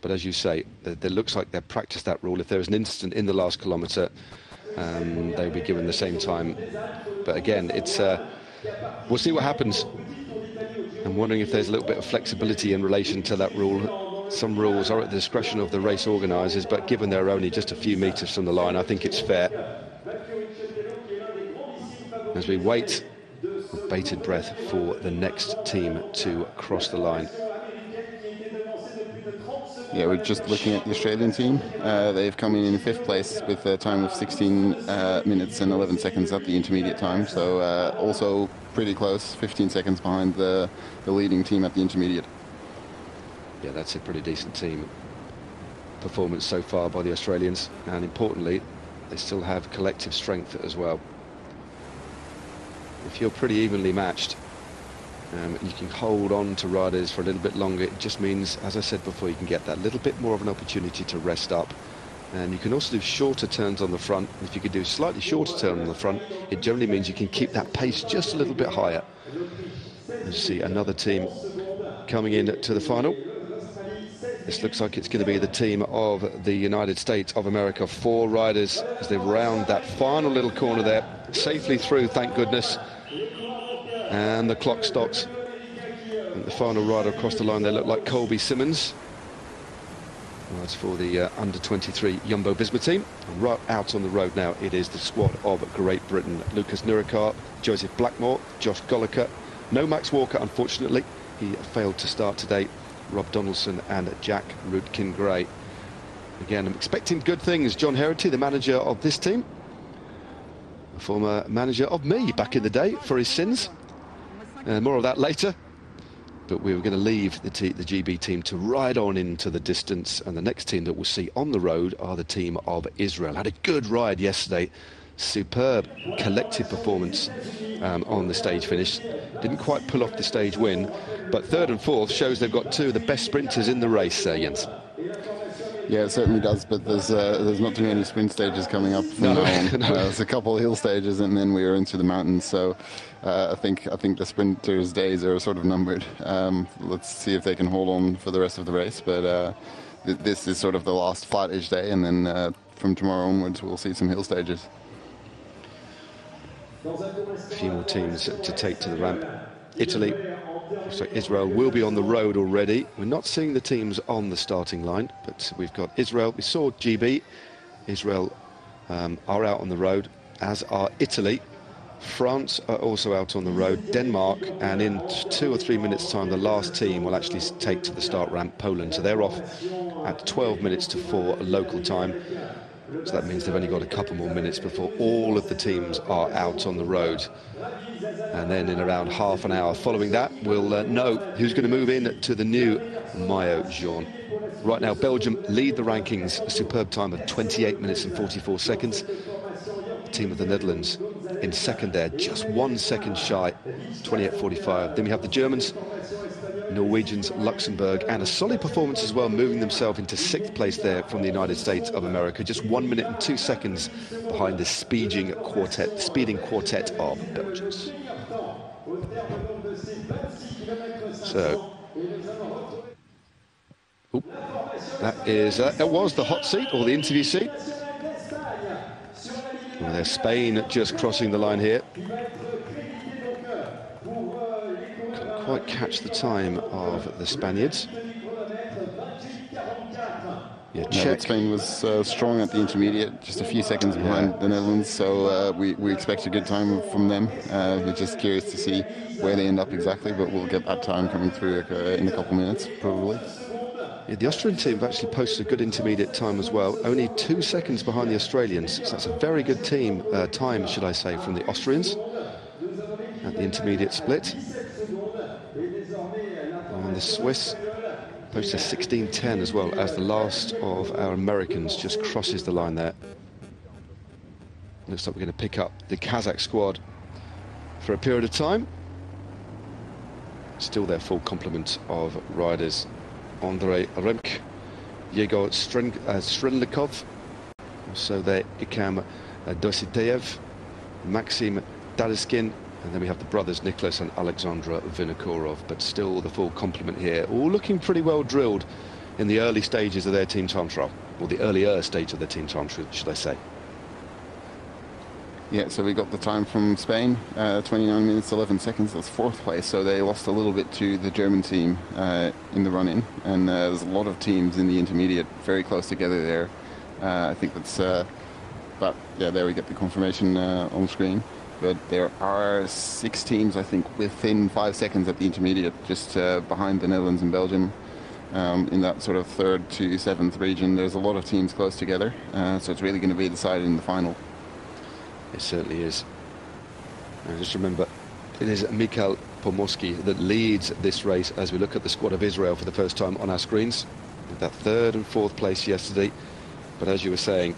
But as you say, it looks like they've practiced that rule. If there was an incident in the last kilometre, they'll be given the same time. But again, we'll see what happens. I'm wondering if there's a little bit of flexibility in relation to that rule. Some rules are at the discretion of the race organisers, but given they're only just a few metres from the line, I think it's fair. As we wait with bated breath for the next team to cross the line. Yeah, we're just looking at the Australian team. They've come in 5th place with a time of 16 minutes and 11 seconds at the intermediate time. So also pretty close, 15 seconds behind the leading team at the intermediate. Yeah, that's a pretty decent team performance so far by the Australians. And importantly, they still have collective strength as well. If you're pretty evenly matched, you can hold on to riders for a little bit longer. It just means, as I said before, you can get that little bit more of an opportunity to rest up. And you can also do shorter turns on the front. If you could do a slightly shorter turn on the front, it generally means you can keep that pace just a little bit higher. You see another team coming in to the final. This looks like it's going to be the team of the United States of America. 4 riders as they round that final little corner there, safely through, thank goodness. And the clock stops. And the final rider across the line, they look like Colby Simmons. Well, that's for the under-23 Jumbo-Visma team. And right out on the road now, it is the squad of Great Britain. Lucas Nurikar, Joseph Blackmore, Josh Goliker. No Max Walker, unfortunately. He failed to start today. Rob Donaldson and Jack Rutkin-Gray. Again, I'm expecting good things. John Herity, the manager of this team, a former manager of me back in the day for his sins. More of that later. But we were going to leave the GB team to ride on into the distance, and the next team that we'll see on the road are the team of Israel. Had a good ride yesterday. superb collective performance on the stage finish. Didn't quite pull off the stage win, but third and fourth shows they've got two of the best sprinters in the race, Jens. Yeah, it certainly does, but there's not too many sprint stages coming up from now on. No. There's a couple of hill stages, and then we are into the mountains. So I think the sprinters' days are sort of numbered. Let's see if they can hold on for the rest of the race. But this is sort of the last flat-ish day, and then from tomorrow onwards, we'll see some hill stages. A few more teams to take to the ramp. Italy, so Israel will be on the road already. We're not seeing the teams on the starting line, but we've got Israel. We saw GB. Israel are out on the road, as are Italy. France are also out on the road. Denmark, and in 2 or 3 minutes' time, the last team will actually take to the start ramp, Poland. So they're off at 12 minutes to 4 local time. So that means they've only got a couple more minutes before all of the teams are out on the road. And then in around half an hour following that, we'll know who's going to move in to the new Maillot Jaune. Right now, Belgium lead the rankings, a superb time of 28 minutes and 44 seconds. The team of the Netherlands in second there, just 1 second shy, 28.45. Then we have the Germans, Norwegians, Luxembourg, and a solid performance as well, moving themselves into 6th place there from the United States of America, just 1 minute and 2 seconds behind the speeding quartet of Belgians. So, that was the hot seat, or the interview seat. Well, there's Spain just crossing the line here. Couldn't quite catch the time of the Spaniards. Yeah, Czech. Spain was strong at the intermediate, just a few seconds behind the Netherlands, so we expect a good time from them. We're just curious to see where they end up exactly, but we'll get that time coming through in a couple minutes, probably. Yeah, the Austrian team have actually posted a good intermediate time as well, only 2 seconds behind the Australians, so that's a very good time, should I say, from the Austrians at the intermediate split. And the Swiss posted 16.10 as well, as the last of our Americans just crosses the line there. Looks like we're going to pick up the Kazakh squad for a period of time. Still their full complement of riders. Andrei Remk, Yegor Strelnikov, also there Ikam Dositeyev, Maxim Dariskin, and then we have the brothers Nicholas and Alexandra Vinokourov, but still the full complement here, all looking pretty well drilled in the early stages of their team time trial, or the earlier stage of their team time trial, should I say. Yeah, so we got the time from Spain, 29 minutes 11 seconds. That's 4th place, so they lost a little bit to the German team in the run-in, and there's a lot of teams in the intermediate very close together there. I think that's but yeah, there we get the confirmation on screen. But there are 6 teams, I think, within 5 seconds at the intermediate, just behind the Netherlands and Belgium. In that sort of 3rd to 7th region, there's a lot of teams close together, so it's really going to be decided in the final. It certainly is. And just remember, it is Mikhail Pomorski that leads this race as we look at the squad of Israel for the first time on our screens. With that 3rd and 4th place yesterday. But as you were saying,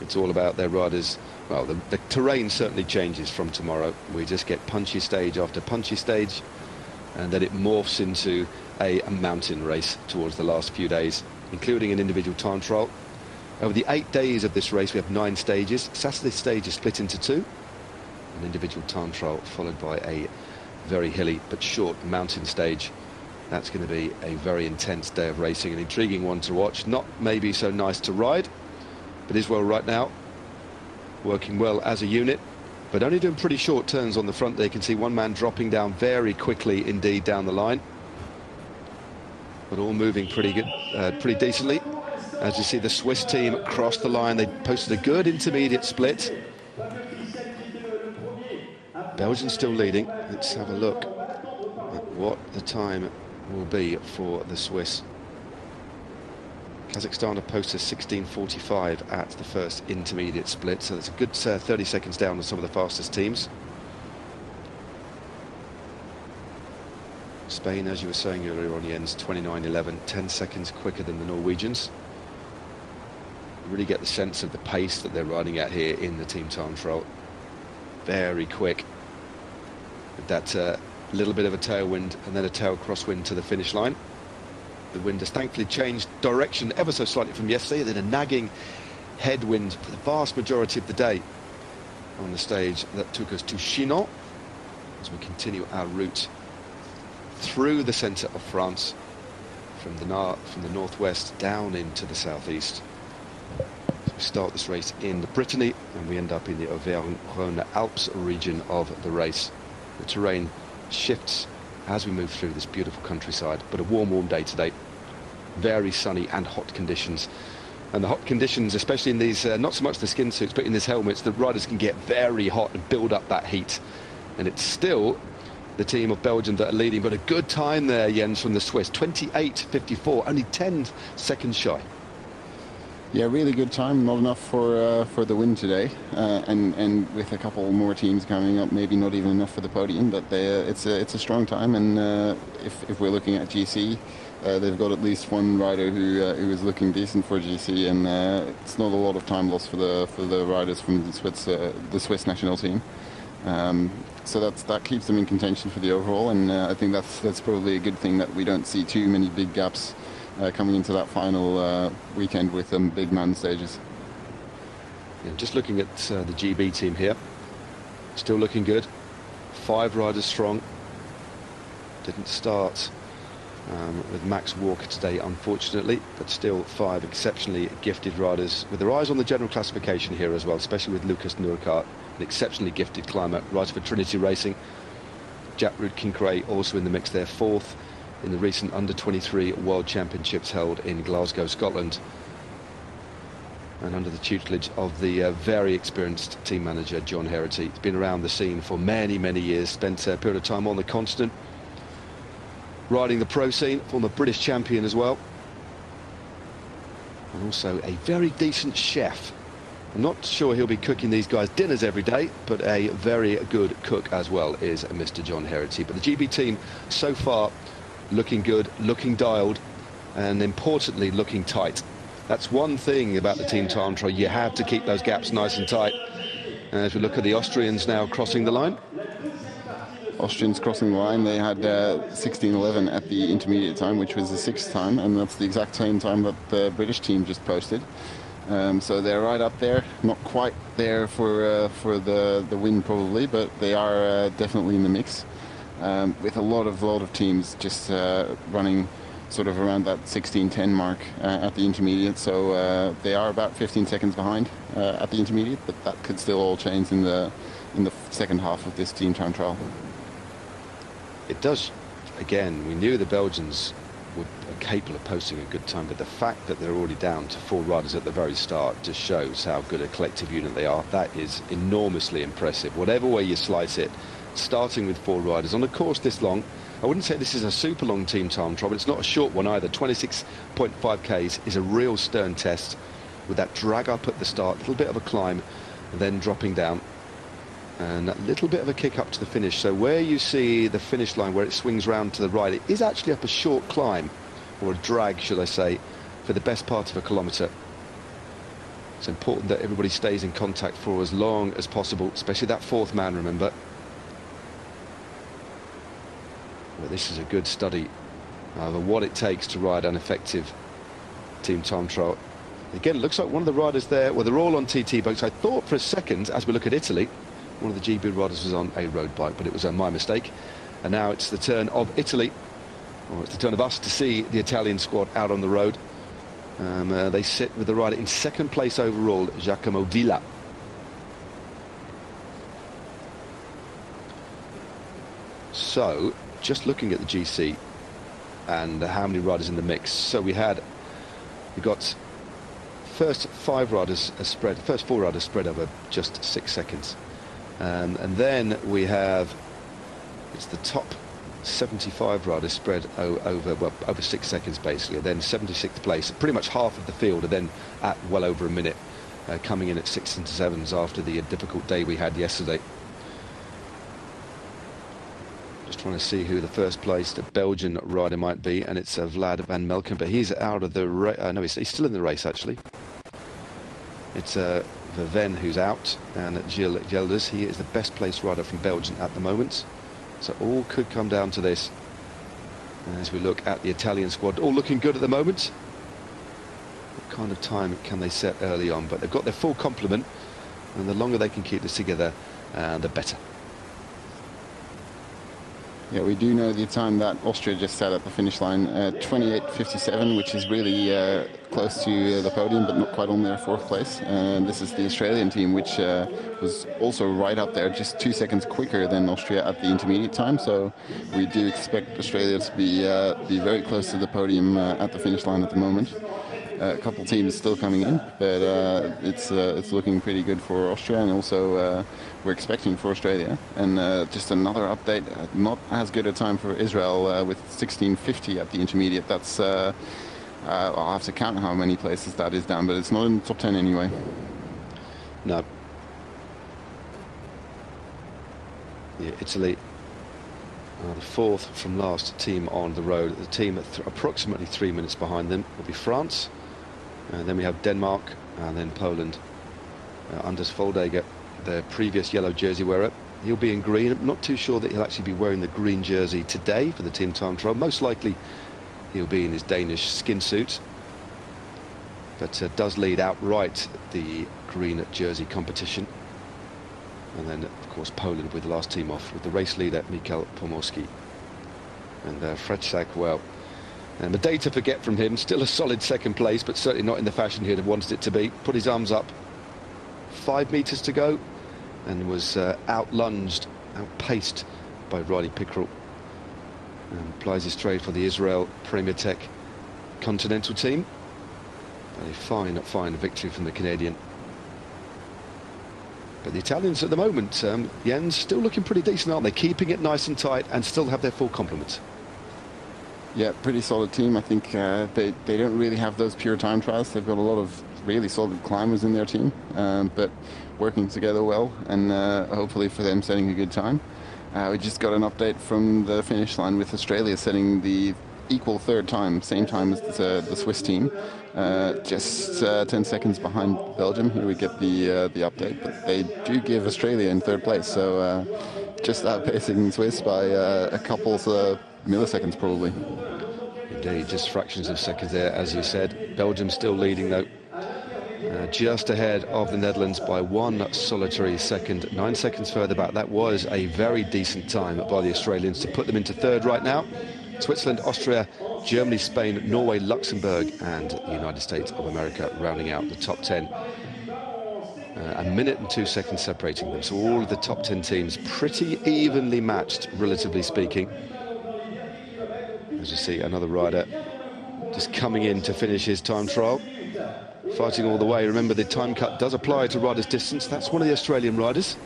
it's all about their riders. Well, the terrain certainly changes from tomorrow. We just get punchy stage after punchy stage, and then it morphs into a mountain race towards the last few days, including an individual time trial. Over the 8 days of this race, we have 9 stages. Saturday's stage is split into 2. An individual time trial followed by a very hilly but short mountain stage. That's going to be a very intense day of racing, an intriguing one to watch. Not maybe so nice to ride, but Israel right now working well as a unit, but only doing pretty short turns on the front there. You can see one man dropping down very quickly indeed down the line, but all moving pretty good, pretty decently. As you see, the Swiss team cross the line. They posted a good intermediate split. Belgium still leading. Let's have a look at what the time will be for the Swiss. Kazakhstan have posted 16.45 at the first intermediate split, so that's a good 30 seconds down on some of the fastest teams. Spain, as you were saying earlier on, Jens, 29.11, 10 seconds quicker than the Norwegians. You really get the sense of the pace that they're riding at here in the Team Time Trial. Very quick. With that little bit of a tailwind and then a tail crosswind to the finish line. The wind has thankfully changed direction ever so slightly from yesterday, then a nagging headwind for the vast majority of the day on the stage that took us to Chinon as we continue our route through the centre of France from the northwest down into the southeast. So we start this race in Brittany and we end up in the Auvergne-Rhône-Alpes region of the race. The terrain shifts as we move through this beautiful countryside, but a warm day today. Very sunny and hot conditions. And the hot conditions, especially in these, not so much the skin suits, but in these helmets, the riders can get very hot and build up that heat. And it's still the team of Belgium that are leading, but a good time there, Jens, from the Swiss. 28.54, only 10 seconds shy. Yeah, really good time. Not enough for the win today, and with a couple more teams coming up, maybe not even enough for the podium. But it's a strong time, and if we're looking at GC, they've got at least one rider who is looking decent for GC, and it's not a lot of time lost for the riders from the Swiss national team. So that keeps them in contention for the overall, and I think that's probably a good thing that we don't see too many big gaps coming into that final weekend with big man stages. Yeah, just looking at the GB team here, still looking good. 5 riders strong. Didn't start with Max Walker today, unfortunately, but still 5 exceptionally gifted riders with their eyes on the general classification here as well, especially with Lucas Nourcart, an exceptionally gifted climber, rides for Trinity Racing. Jack Root-Kincray also in the mix there, 4th in the recent under-23 World Championships held in Glasgow, Scotland, and under the tutelage of the very experienced team manager John Herity. He's been around the scene for many years, spent a period of time on the continent riding the pro scene, former British champion as well, and also a very decent chef. I'm not sure he'll be cooking these guys dinners every day, but a very good cook as well is Mr. John Herity. But the GB team so far looking good, looking dialed, and importantly looking tight. That's one thing about the Team Time Trial, you have to keep those gaps nice and tight. And as we look at the Austrians now crossing the line. Austrians crossing the line, they had 16:11 at the intermediate time, which was the 6th time, and that's the exact same time that the British team just posted. So they're right up there, not quite there for the win probably, but they are definitely in the mix. With a lot of teams just running sort of around that 16:10 mark at the intermediate, so they are about 15 seconds behind at the intermediate, but that could still all change in the second half of this Team Time Trial. It does. Again, we knew the Belgians were capable of posting a good time, but the fact that they're already down to 4 riders at the very start just shows how good a collective unit they are. That is enormously impressive, whatever way you slice it. Starting with 4 riders on a course this long. I wouldn't say this is a super long Team Time Trial, but it's not a short one either. 26.5 Ks is a real stern test with that drag up at the start, a little bit of a climb, and then dropping down, and a little bit of a kick up to the finish. So where you see the finish line, where it swings round to the right, it is actually up a short climb, or a drag, should I say, for the best part of a kilometre. It's important that everybody stays in contact for as long as possible, especially that 4th man, remember. Well, this is a good study of what it takes to ride an effective Team Time Trial. Again, it looks like one of the riders there, well, they're all on TT boats. I thought for a second, as we look at Italy, one of the GB riders was on a road bike, but it was my mistake. And now it's the turn of Italy, or it's the turn of us to see the Italian squad out on the road. They sit with the rider in 2nd place overall, Giacomo Villa. So, just looking at the GC and how many riders in the mix. So we got first 5 riders spread, first 4 riders spread over just 6 seconds. And then we have, it's the top 75 riders spread over 6 seconds basically. Then 76th place, pretty much half of the field are then at well over a minute, coming in at 6s and 7s after the difficult day we had yesterday. Just trying to see who the first placed Belgian rider might be, and it's Vlad van Melken, but he's out of the race. No, he's still in the race actually. It's Verven who's out, and Gilles Gelders, he is the best placed rider from Belgium at the moment. So all could come down to this. As we look at the Italian squad, all looking good at the moment. What kind of time can they set early on? But they've got their full complement, and the longer they can keep this together, the better. Yeah, we do know the time that Austria just set at the finish line, 28:57, which is really close to the podium, but not quite on their fourth place. And this is the Australian team, which was also right up there, just 2 seconds quicker than Austria at the intermediate time. So we do expect Australia to be very close to the podium at the finish line at the moment. A couple teams still coming in, but it's looking pretty good for Austria, and also we're expecting for Australia. And just another update, not as good a time for Israel with 16:50 at the intermediate. That's I'll have to count how many places that is down, but it's not in the top 10 anyway. No. Yeah, Italy are the fourth from last team on the road. The team approximately 3 minutes behind them will be France. And then we have Denmark, and then Poland. Anders Foldager, the previous yellow jersey wearer, he'll be in green. I'm not too sure that he'll actually be wearing the green jersey today for the team time trial. Most likely he'll be in his Danish skin suit, but does lead outright the green jersey competition. And then, of course, Poland with the last team off, with the race leader Michał Pomorski. And Frecsak, well, and the data forget from him, still a solid second place, but certainly not in the fashion he'd have wanted it to be. Put his arms up, 5 meters to go, and was out-lunged, outpaced by Riley Pickrell. And plies his trade for the Israel Premier Tech Continental team. A fine victory from the Canadian. But the Italians at the moment, Jens, still looking pretty decent, aren't they? Keeping it nice and tight and still have their full complement. Yeah, pretty solid team. I think they don't really have those pure time trials. They've got a lot of really solid climbers in their team, but working together well, and hopefully for them setting a good time. We just got an update from the finish line with Australia setting the equal third time, same time as the Swiss team, just 10 seconds behind Belgium. Here we get the update, but they do give Australia in third place, so just outpacing Swiss by a couple milliseconds probably. Indeed, just fractions of seconds there, as you said. Belgium still leading though, just ahead of the Netherlands by 1 solitary second. 9 seconds further back. That was a very decent time by the Australians to put them into third right now. Switzerland, Austria, Germany, Spain, Norway, Luxembourg and the United States of America rounding out the top 10. A minute and 2 seconds separating them. So all of the top 10 teams pretty evenly matched, relatively speaking. As you see, another rider just coming in to finish his time trial. Fighting all the way. Remember, the time cut does apply to riders' distance. That's one of the Australian riders.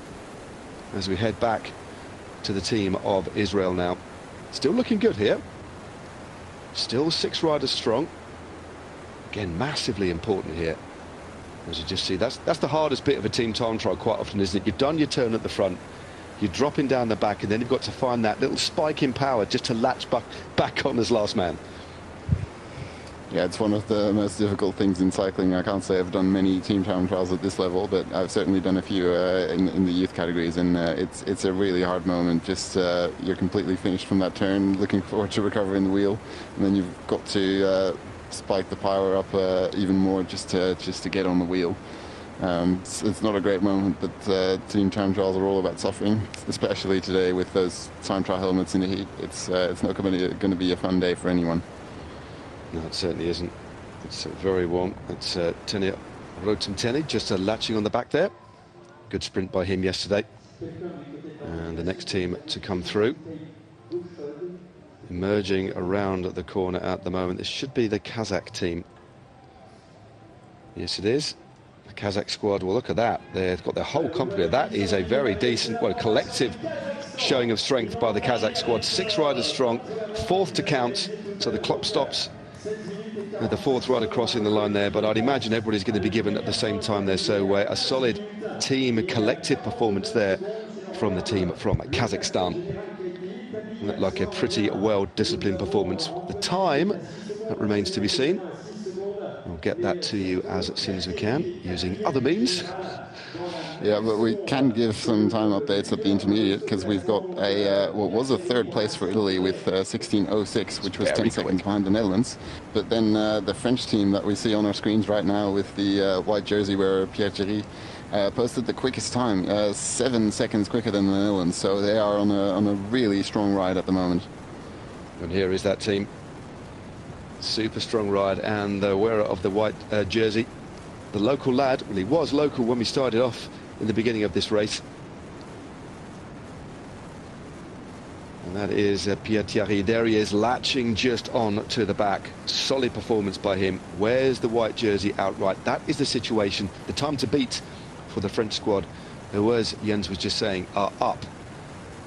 As we head back to the team of Israel now. Still looking good here. Still 6 riders strong. Again, massively important here. As you just see, that's the hardest bit of a team time trial quite often, isn't it? You've done your turn at the front. You're dropping down the back, and then you've got to find that little spike in power just to latch back on as last man. Yeah, it's one of the most difficult things in cycling. I can't say I've done many team time trials at this level, but I've certainly done a few in the youth categories, and it's a really hard moment. Just you're completely finished from that turn, looking forward to recovering the wheel, and then you've got to spike the power up even more just to get on the wheel. It's not a great moment, but team time trials are all about suffering, especially today with those time trial helmets in the heat. It's not going to be a fun day for anyone. No, it certainly isn't. It's very warm. It's Tenney Rotem-Tenney just latching on the back there. Good sprint by him yesterday. And the next team to come through. Emerging around the corner at the moment. This should be the Kazakh team. Yes, it is. The Kazakh squad, well, look at that. They've got their whole company. That is a very decent, well, collective showing of strength by the Kazakh squad. 6 riders strong, 4th to count. So the clock stops with the 4th rider crossing the line there. But I'd imagine everybody's going to be given at the same time there. So a solid team, a collective performance there from the team from Kazakhstan. Looked like a pretty well-disciplined performance. The time, that remains to be seen. get that to you as soon as we can, using other means. Yeah, but we can give some time updates at the intermediate, because we've got a what was a third place for Italy with 16:06, which was 10 seconds behind the Netherlands. But then the French team that we see on our screens right now with the white jersey wearer Pierre Thierry posted the quickest time, 7 seconds quicker than the Netherlands. So they are on a really strong ride at the moment. And here is that team. Super strong ride, and the wearer of the white jersey, the local lad. Well, he was local when we started off in the beginning of this race. And that is Pierre Thierry. There he is, latching just on to the back. Solid performance by him. Wears the white jersey outright. That is the situation. The time to beat for the French squad, who, as Jens was just saying, are up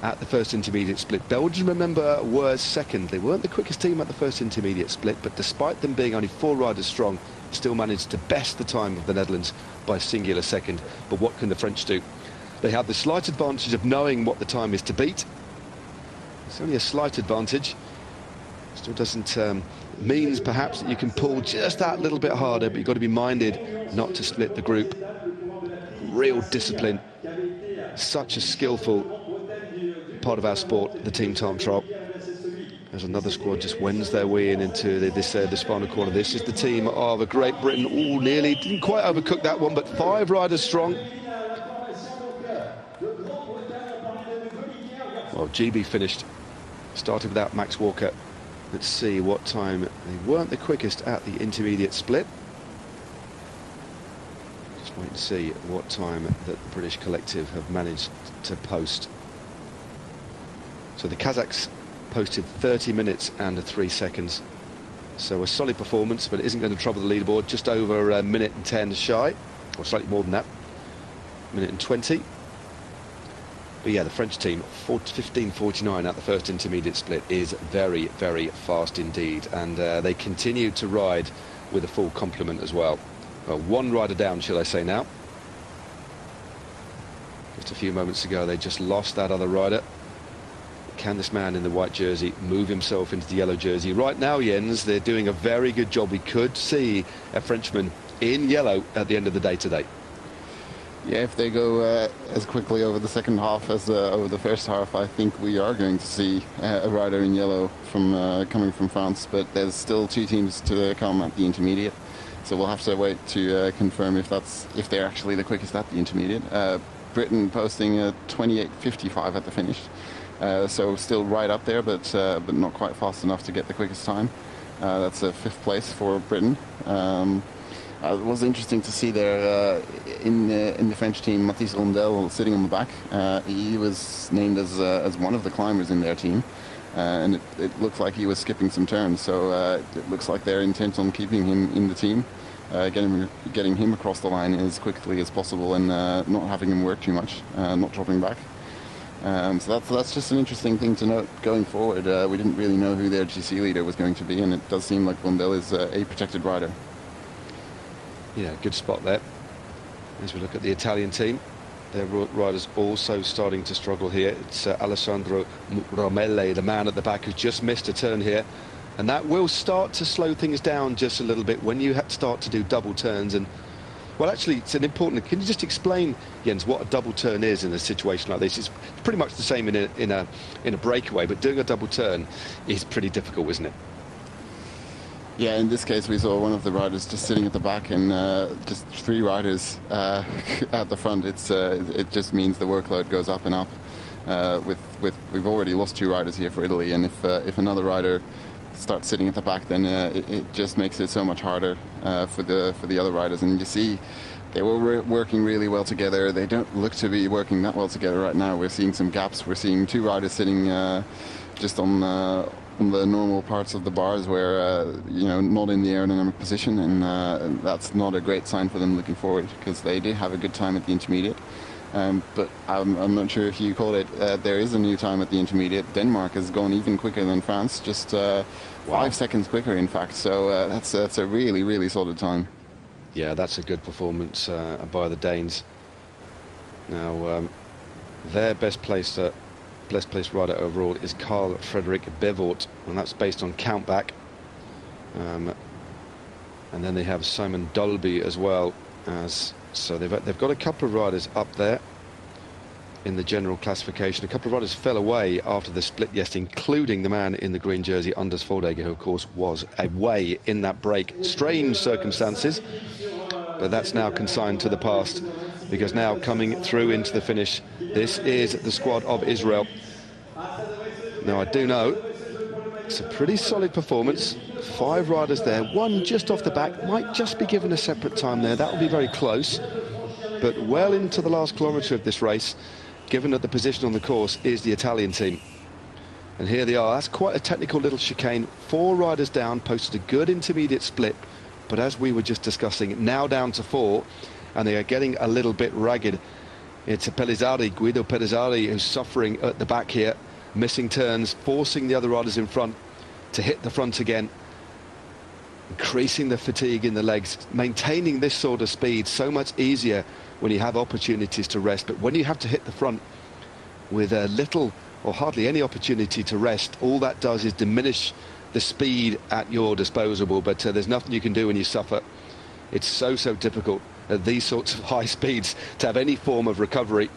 at the first intermediate split. Belgium, remember, were second. They weren't the quickest team at the first intermediate split, but despite them being only 4 riders strong, still managed to best the time of the Netherlands by a singular second. But what can the French do? They have the slight advantage of knowing what the time is to beat. It's only a slight advantage. Still doesn't means perhaps that you can pull just that little bit harder, but you've got to be minded not to split the group. Real discipline. Such a skillful part of our sport, the Team Time Trial. As another squad just wends their way into this final corner. This is the team of Great Britain. Oh, nearly didn't quite overcook that one, but 5 riders strong. Well, GB finished, started without Max Walker. Let's see what time. They weren't the quickest at the intermediate split. Just wait and see what time that the British collective have managed to post. So the Kazakhs posted 30 minutes and 3 seconds. So a solid performance, but it isn't going to trouble the leaderboard. Just over a minute and 10 shy, or slightly more than that. Minute and 20. But yeah, the French team, 15:49 at the first intermediate split is very, very fast indeed. And they continue to ride with a full complement as well. Well, 1 rider down, shall I say now. Just a few moments ago, they just lost that other rider. Can this man in the white jersey move himself into the yellow jersey? Right now, Jens, they're doing a very good job. We could see a Frenchman in yellow at the end of the day today. Yeah, if they go as quickly over the second half as over the first half, I think we are going to see a rider in yellow from coming from France. But there's still 2 teams to come at the intermediate, so we'll have to wait to confirm if they're actually the quickest at the intermediate. Britain posting a 28:55 at the finish. So still right up there, but not quite fast enough to get the quickest time. That's a 5th place for Britain. It was interesting to see there in the French team, Mathis Rondel sitting on the back. He was named as one of the climbers in their team, and it looked like he was skipping some turns. So it looks like they're intent on keeping him in the team, getting him across the line as quickly as possible, and not having him work too much, not dropping back. So that's just an interesting thing to note going forward. We didn't really know who their GC leader was going to be, and it does seem like Rondel is a protected rider. Yeah, good spot there. As we look at the Italian team, their riders also starting to struggle here. It's Alessandro Romelle, the man at the back, who's just missed a turn here. And that will start to slow things down just a little bit when you start to do double turns. And well, actually, it's an important. Can you just explain, Jens, what a double turn is in a situation like this? It's pretty much the same in a breakaway, but doing a double turn is pretty difficult, isn't it? Yeah, in this case, we saw one of the riders just sitting at the back, and just 3 riders at the front. It just means the workload goes up and up. We've already lost 2 riders here for Italy, and if another rider starts sitting at the back, then it just makes it so much harder for the other riders. And you see, they were working really well together. They don't look to be working that well together right now. We're seeing some gaps. We're seeing 2 riders sitting just on the normal parts of the bars, where not in the aerodynamic position, and that's not a great sign for them looking forward, because they did have a good time at the intermediate. But I'm not sure if you call it, there is a new time at the intermediate. Denmark has gone even quicker than France, just 5 seconds quicker, in fact. So that's a really, really solid time. Yeah, that's a good performance by the Danes. Now, their best placed rider overall is Carl Frederick Bevort, and that's based on countback. And then they have Simon Dolby as well. So they've got a couple of riders up there in the general classification. A couple of riders fell away after the split yesterday, including the man in the green jersey, Anders Foldegger, who of course was away in that break. Strange circumstances, but that's now consigned to the past, because now coming through into the finish, this is the squad of Israel. Now I do know it's a pretty solid performance. 5 riders there, one just off the back, might just be given a separate time there. That will be very close, but well into the last kilometre of this race, given that the position on the course is the Italian team. And here they are. That's quite a technical little chicane. 4 riders down, posted a good intermediate split, but as we were just discussing, now down to 4, and they are getting a little bit ragged. It's Pellizzari, Guido Pellizzari, who's suffering at the back here, missing turns, forcing the other riders in front to hit the front again, increasing the fatigue in the legs. Maintaining this sort of speed so much easier when you have opportunities to rest, but when you have to hit the front with little or hardly any opportunity to rest, all that does is diminish the speed at your disposal. But there's nothing you can do when you suffer. It's so difficult at these sorts of high speeds to have any form of recovery.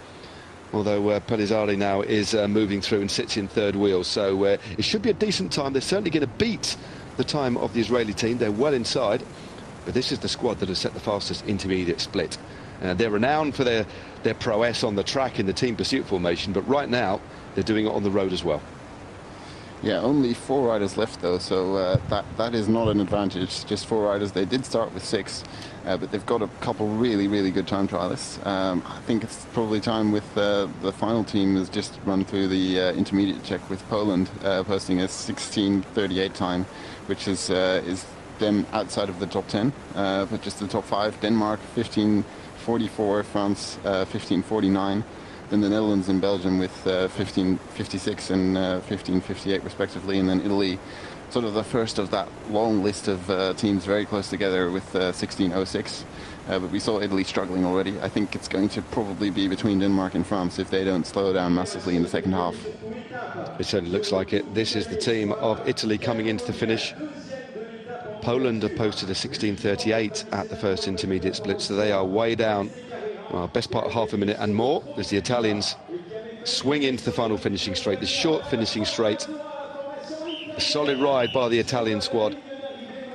Although Pellizzari now is moving through and sits in third wheel, so it should be a decent time. They're certainly going to beat the time of the Israeli team. They're well inside, but this is the squad that has set the fastest intermediate split. They're renowned for their prowess on the track in the team pursuit formation, but right now they're doing it on the road as well. Yeah, only 4 riders left though, so that is not an advantage. Just 4 riders. They did start with 6, but they've got a couple really good time trialists. I think it's probably time with the final team has just run through the intermediate check with Poland, posting a 16:38 time, which is them outside of the top 10, but just the top 5. Denmark 15:44, France 15:49. Then the Netherlands and Belgium with 15:56 and 15:58 respectively, and then Italy, sort of the first of that long list of teams very close together with 16:06. But we saw Italy struggling already. I think it's going to probably be between Denmark and France if they don't slow down massively in the second half. It certainly looks like it. This is the team of Italy coming into the finish. Poland have posted a 16:38 at the first intermediate split, so they are way down. Well, best part of half a minute and more as the Italians swing into the final finishing straight, the short finishing straight. A solid ride by the Italian squad,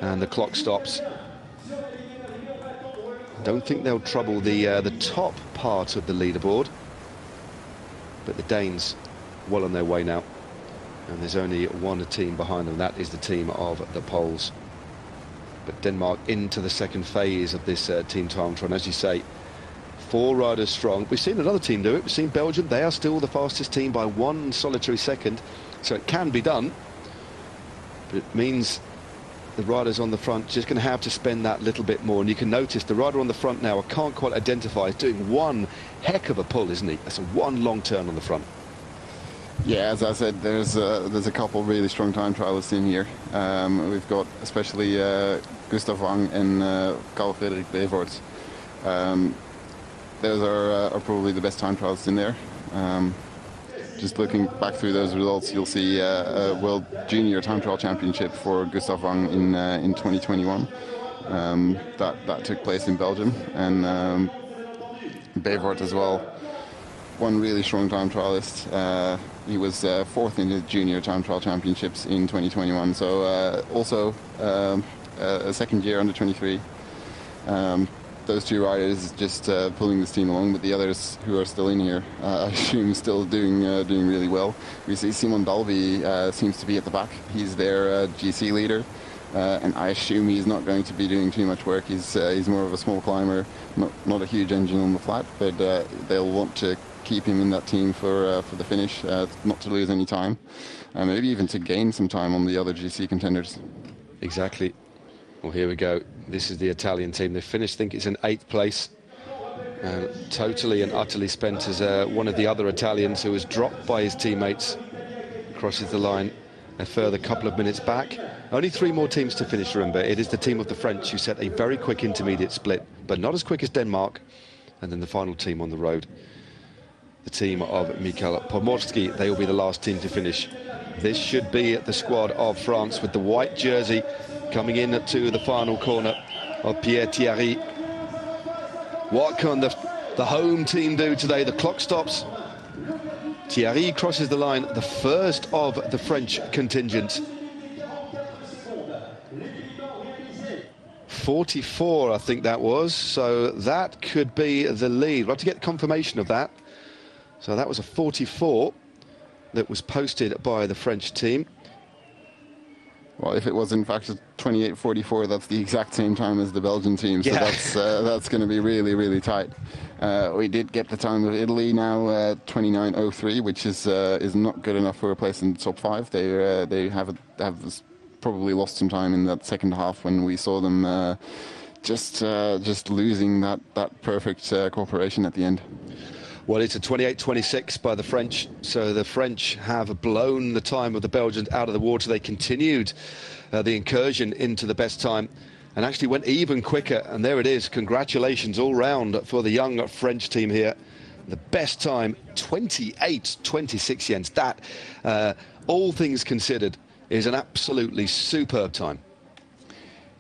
and the clock stops. Don't think they'll trouble the top part of the leaderboard, but the Danes well on their way now, and there's only one team behind them. That is the team of the Poles. But Denmark into the second phase of this team time trial, and as you say, 4 riders strong. We've seen another team do it. We've seen Belgium. They are still the fastest team by 1 solitary second, so it can be done. But it means the riders on the front just going to have to spend that little bit more. And you can notice the rider on the front now, I can't quite identify, is doing one heck of a pull, isn't he? That's a one long turn on the front. Yeah, as I said, there's a couple really strong time trialists in here. We've got especially Gustav Wang and Carl Fredrik Brevoort. Those are probably the best time trialists in there. Just looking back through those results, you'll see a World Junior Time Trial Championship for Gustav Wang in 2021. That took place in Belgium, and Brevoort as well. One really strong time trialist. He was 4th in the Junior Time Trial Championships in 2021, so also a second year under 23. Those 2 riders just pulling this team along, but the others who are still in here, I assume, still doing really well. We see Simon Dalby seems to be at the back. He's their GC leader, and I assume he's not going to be doing too much work. He's more of a small climber, not a huge engine on the flat, but they'll want to keep him in that team for the finish, not to lose any time, maybe even to gain some time on the other GC contenders. Exactly. Well, here we go. This is the Italian team. They finished, I think it's in 8th place. Totally and utterly spent as one of the other Italians who was dropped by his teammates crosses the line a further couple of minutes back. Only 3 more teams to finish, remember. It is the team of the French who set a very quick intermediate split, but not as quick as Denmark. And then the final team on the road, the team of Michal Pomorski. They will be the last team to finish. This should be the squad of France with the white jersey coming in to the final corner. of Pierre Thierry. What can the home team do today? The clock stops. Thierry crosses the line, the first of the French contingent. 44, I think that was. So that could be the lead. We'll have to get confirmation of that. So that was a 44 that was posted by the French team. Well, if it was in fact a 28:44, that's the exact same time as the Belgian team. So that's going to be really, really tight. We did get the time of Italy now, 29:03, which is not good enough for a place in the top 5. They have probably lost some time in that second half when we saw them just losing that perfect cooperation at the end. Well, it's a 28:26 by the French, so the French have blown the time of the Belgians out of the water. They continued the incursion into the best time and actually went even quicker, and there it is. Congratulations all round for the young French team here. The best time, 28:26, Jens. That, all things considered, is an absolutely superb time.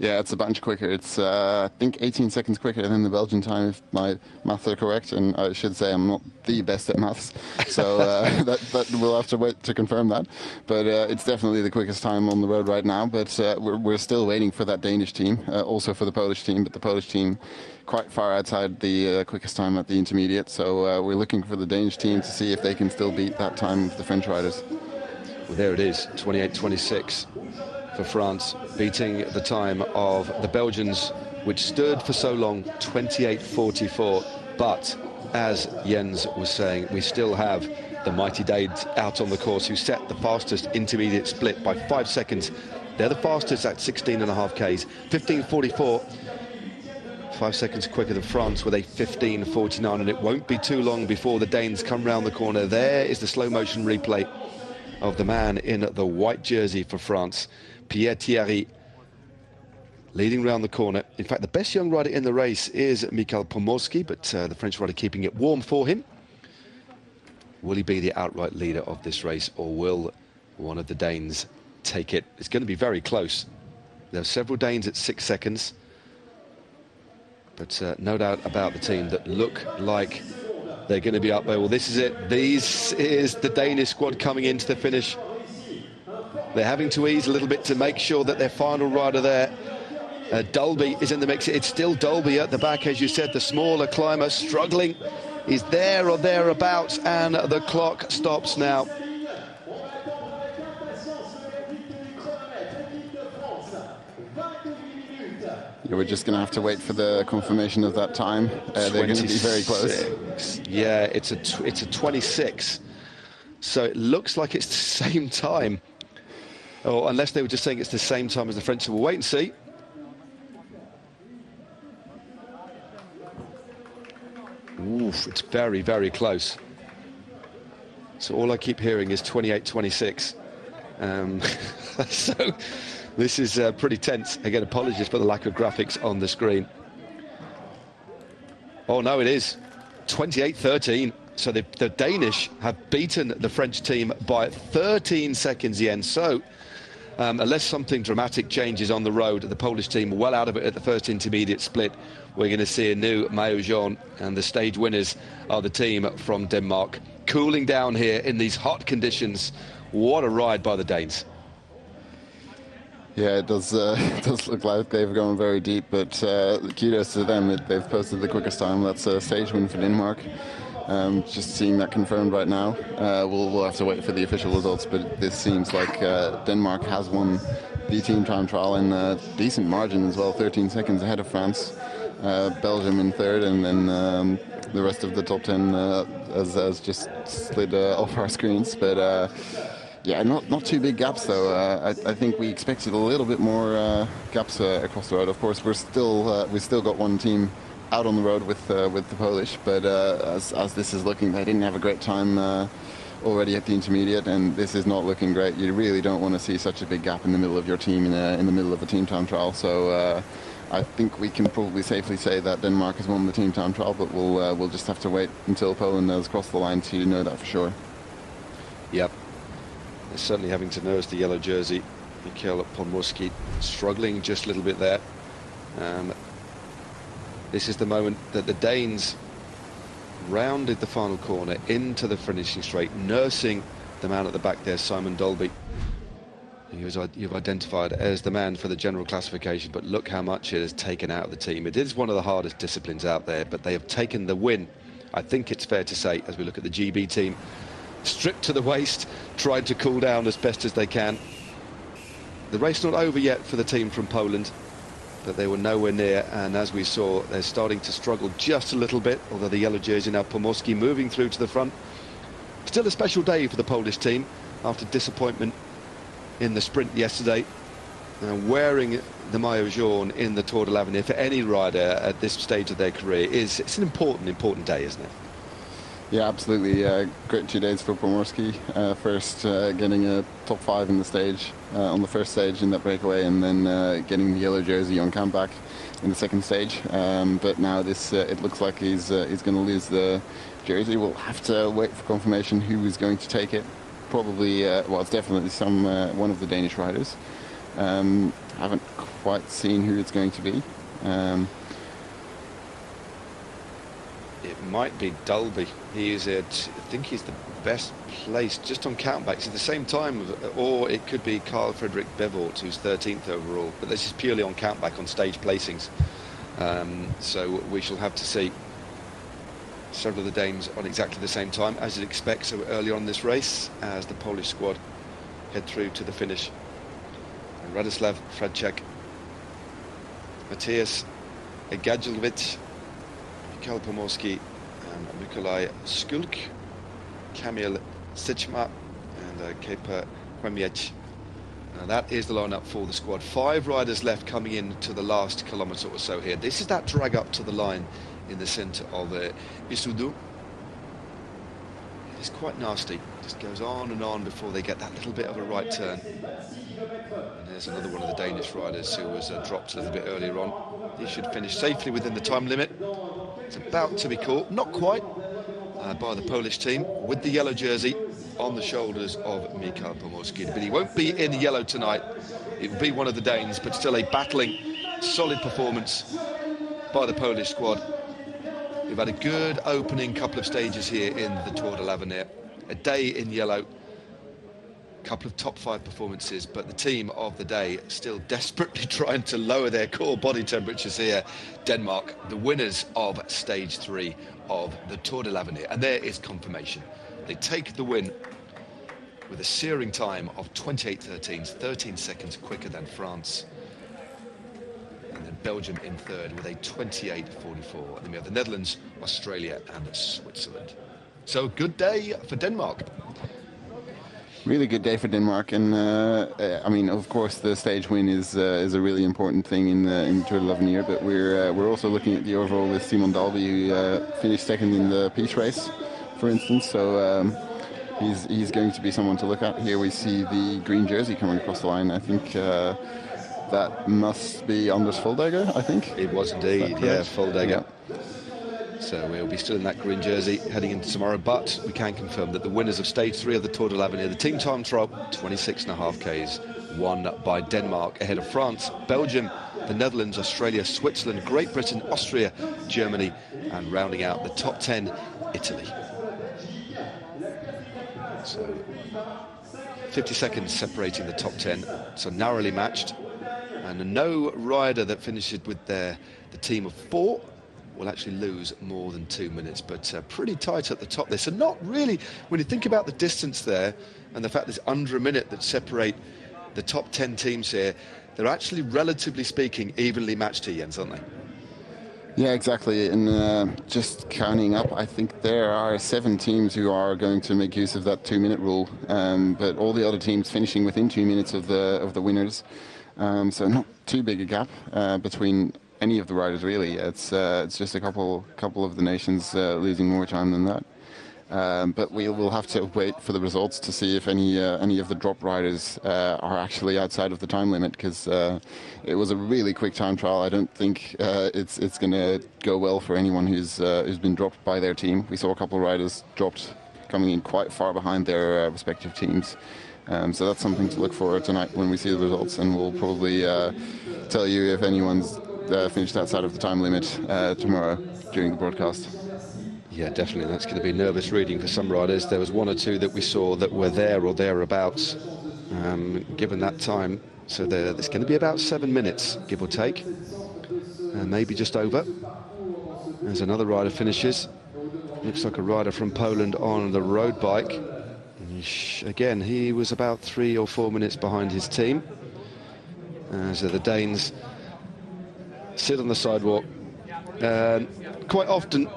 Yeah, it's a bunch quicker. It's, I think, 18 seconds quicker than the Belgian time, if my maths are correct. And I should say I'm not the best at maths, so that we'll have to wait to confirm that. But it's definitely the quickest time on the road right now. But we're still waiting for that Danish team, also for the Polish team. But the Polish team quite far outside the quickest time at the intermediate. So we're looking for the Danish team to see if they can still beat that time of the French riders. Well, there it is, 28:26. For France, beating the time of the Belgians, which stood for so long, 28:44. But as Jens was saying, we still have the mighty Danes out on the course, who set the fastest intermediate split by 5 seconds. They're the fastest at 16.5 Ks, 15:44. 5 seconds quicker than France with a 15:49, and it won't be too long before the Danes come round the corner. There is the slow motion replay of the man in the white jersey for France, Pierre Thierry, leading round the corner. In fact, the best young rider in the race is Michal Pomorski, but the French rider keeping it warm for him. Will he be the outright leader of this race, or will one of the Danes take it? It's going to be very close. There are several Danes at 6 seconds, but no doubt about the team that look like they're going to be up there. Well, this is it. This is the Danish squad coming into the finish. They're having to ease a little bit to make sure that their final rider there, Dolby, is in the mix. It's still Dolby at the back, as you said, the smaller climber struggling. He's there or thereabouts, and the clock stops now. Yeah, we're just going to have to wait for the confirmation of that time. They're going to be very close. Yeah, it's a 26. So it looks like it's the same time. Or unless they were just saying it's the same time as the French. So we'll wait and see. Oof, it's very, very close. So all I keep hearing is 28:26. So this is pretty tense. Again, apologies for the lack of graphics on the screen. Oh, no, it is 28:13. So the Danish have beaten the French team by 13 seconds, Jens. So unless something dramatic changes on the road, the Polish team well out of it at the first intermediate split. We're going to see a new maillot jaune, and the stage winners are the team from Denmark. Cooling down here in these hot conditions. What a ride by the Danes. Yeah, it does look like they've gone very deep, but kudos to them. They've posted the quickest time. That's a stage win for Denmark. Just seeing that confirmed right now. We'll have to wait for the official results, but this seems like Denmark has won the team time trial in a decent margin as well, 13 seconds ahead of France. Belgium in third, and then the rest of the top 10 has just slid off our screens. But yeah, not too big gaps though. I think we expected a little bit more gaps across the road. Of course, we've still got one team out on the road with the Polish, but as this is looking, they didn't have a great time already at the intermediate, and this is not looking great. You really don't want to see such a big gap in the middle of your team in the middle of a team time trial. So I think we can probably safely say that Denmark has won the team time trial, but we'll just have to wait until Poland has crossed the line to know that for sure. Yep, they're certainly having to nurse the yellow jersey. Michal Pomorski struggling just a little bit there. This is the moment that the Danes rounded the final corner into the finishing straight, nursing the man at the back there, Simon Dolby. You've identified as the man for the general classification, but look how much it has taken out of the team. It is one of the hardest disciplines out there, but they have taken the win. I think it's fair to say, as we look at the GB team, stripped to the waist, tried to cool down as best as they can. The race not over yet for the team from Poland, but they were nowhere near, and as we saw, they're starting to struggle just a little bit, although the yellow jersey now, Pomorski, moving through to the front. Still a special day for the Polish team after disappointment in the sprint yesterday. Wearing the maillot jaune in the Tour de l'Avenir for any rider at this stage of their career it's an important day, isn't it? Yeah, absolutely. Great 2 days for Pomorski. First getting a top 5 in the stage on the first stage in that breakaway, and then getting the yellow jersey on Kampbach in the second stage. But now this it looks like he's going to lose the jersey. We'll have to wait for confirmation who is going to take it. Probably, well, it's definitely one of the Danish riders. Haven't quite seen who it's going to be. It might be Dolby. I think he's the best placed just on Kampbach. It's at the same time, or it could be Carl Fredrik Bevort, who's 13th overall. But this is purely on Kampbach on stage placings. So we shall have to see. Several of the Danes on exactly the same time, as you'd expect so early on in this race, as the Polish squad head through to the finish. And Radoslav Fradček, Matthias Gadjlovic, Michał Pomorski, and Mikolaj Skulk, Kamil Sichma, and Kepa Kwemiec. Now that is the lineup for the squad. 5 riders left coming in to the last kilometre or so here. This is that drag up to the line in the centre of Isudu. It's quite nasty. Just goes on and on before they get that little bit of a right turn. And there's another one of the Danish riders who was dropped a little bit earlier on. He should finish safely within the time limit. It's about to be caught, not quite, by the Polish team, with the yellow jersey on the shoulders of Michał Pomorski. But he won't be in the yellow tonight. It will be one of the Danes, but still a battling, solid performance by the Polish squad. We've had a good opening couple of stages here in the Tour de l'Avenir. A day in yellow, a couple of top 5 performances, but the team of the day still desperately trying to lower their core body temperatures here. Denmark, the winners of stage 3 of the Tour de l'Avenir. And there is confirmation. They take the win with a searing time of 28.13, 13 seconds quicker than France. And then Belgium in third with a 28.44. And then we have the Netherlands, Australia and Switzerland. So a good day for Denmark. Really good day for Denmark, and I mean, of course, the stage win is a really important thing in the Tour de l'Avenir. But we're also looking at the overall with Simon Dalby, who finished second in the peace race, for instance. So he's going to be someone to look at. Here we see the green jersey coming across the line. I think that must be Anders Fuldegger. I think it was indeed, yeah, Fuldegger. Yeah. So we'll be still in that green jersey heading into tomorrow, but we can confirm that the winners of stage 3 of the Tour de l'Avenir, the team time trial, 26.5 Ks, won by Denmark ahead of France, Belgium, the Netherlands, Australia, Switzerland, Great Britain, Austria, Germany, and rounding out the top 10, Italy. So 50 seconds separating the top 10, so narrowly matched, and no rider that finishes with the team of 4 will actually lose more than 2 minutes, but pretty tight at the top there. So not really, when you think about the distance there and the fact there's under a minute that separate the top 10 teams here, they're actually, relatively speaking, evenly matched here, Jens, aren't they? Yeah, exactly. And just counting up, I think there are 7 teams who are going to make use of that 2-minute rule, but all the other teams finishing within 2 minutes of the winners. So not too big a gap between any of the riders, really. It's just a couple of the nations losing more time than that. But we will have to wait for the results to see if any of the drop riders are actually outside of the time limit, because it was a really quick time trial. I don't think it's going to go well for anyone who's been dropped by their team. We saw a couple of riders dropped coming in quite far behind their respective teams. So that's something to look for tonight when we see the results, and we'll probably tell you if anyone's finished outside of the time limit tomorrow during the broadcast. Yeah, definitely. That's going to be nervous reading for some riders. There was one or two that we saw that were there or thereabouts, given that time. So there's going to be about 7 minutes, give or take, maybe just over. As another rider finishes. Looks like a rider from Poland on the road bike. Again, he was about 3 or 4 minutes behind his team. As the Danes sit on the sidewalk. Quite often,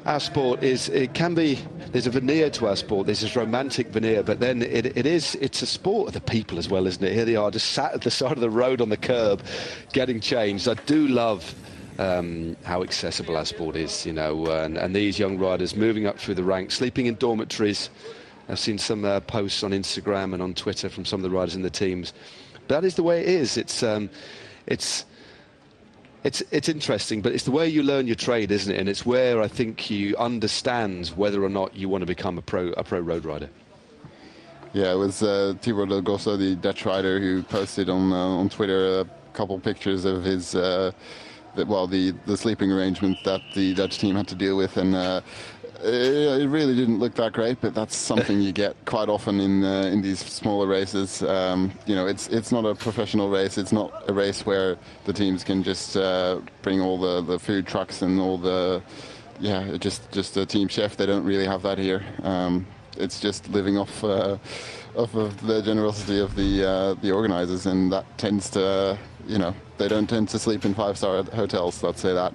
our sport there's a veneer to our sport. There's this romantic veneer, but then it's a sport of the people as well, isn't it? Here they are, just sat at the side of the road on the curb, getting changed. I do love how accessible our sport is, you know, and these young riders moving up through the ranks, sleeping in dormitories. I've seen some posts on Instagram and on Twitter from some of the riders in the teams. But that is the way it is. It's interesting, but it's the way you learn your trade, isn't it? And it's where I think you understand whether or not you want to become a pro road rider. Yeah, it was Thibaut Delgoso, the Dutch rider, who posted on Twitter a couple pictures of his the sleeping arrangement that the Dutch team had to deal with, and it really didn't look that great. But that's something you get quite often in these smaller races. You know, it's not a professional race. It's not a race where the teams can just bring all the food trucks and all the just a team chef. They don't really have that here. It's just living off of the generosity of the organisers, and that tends to, you know, they don't tend to sleep in 5-star hotels, let's say that.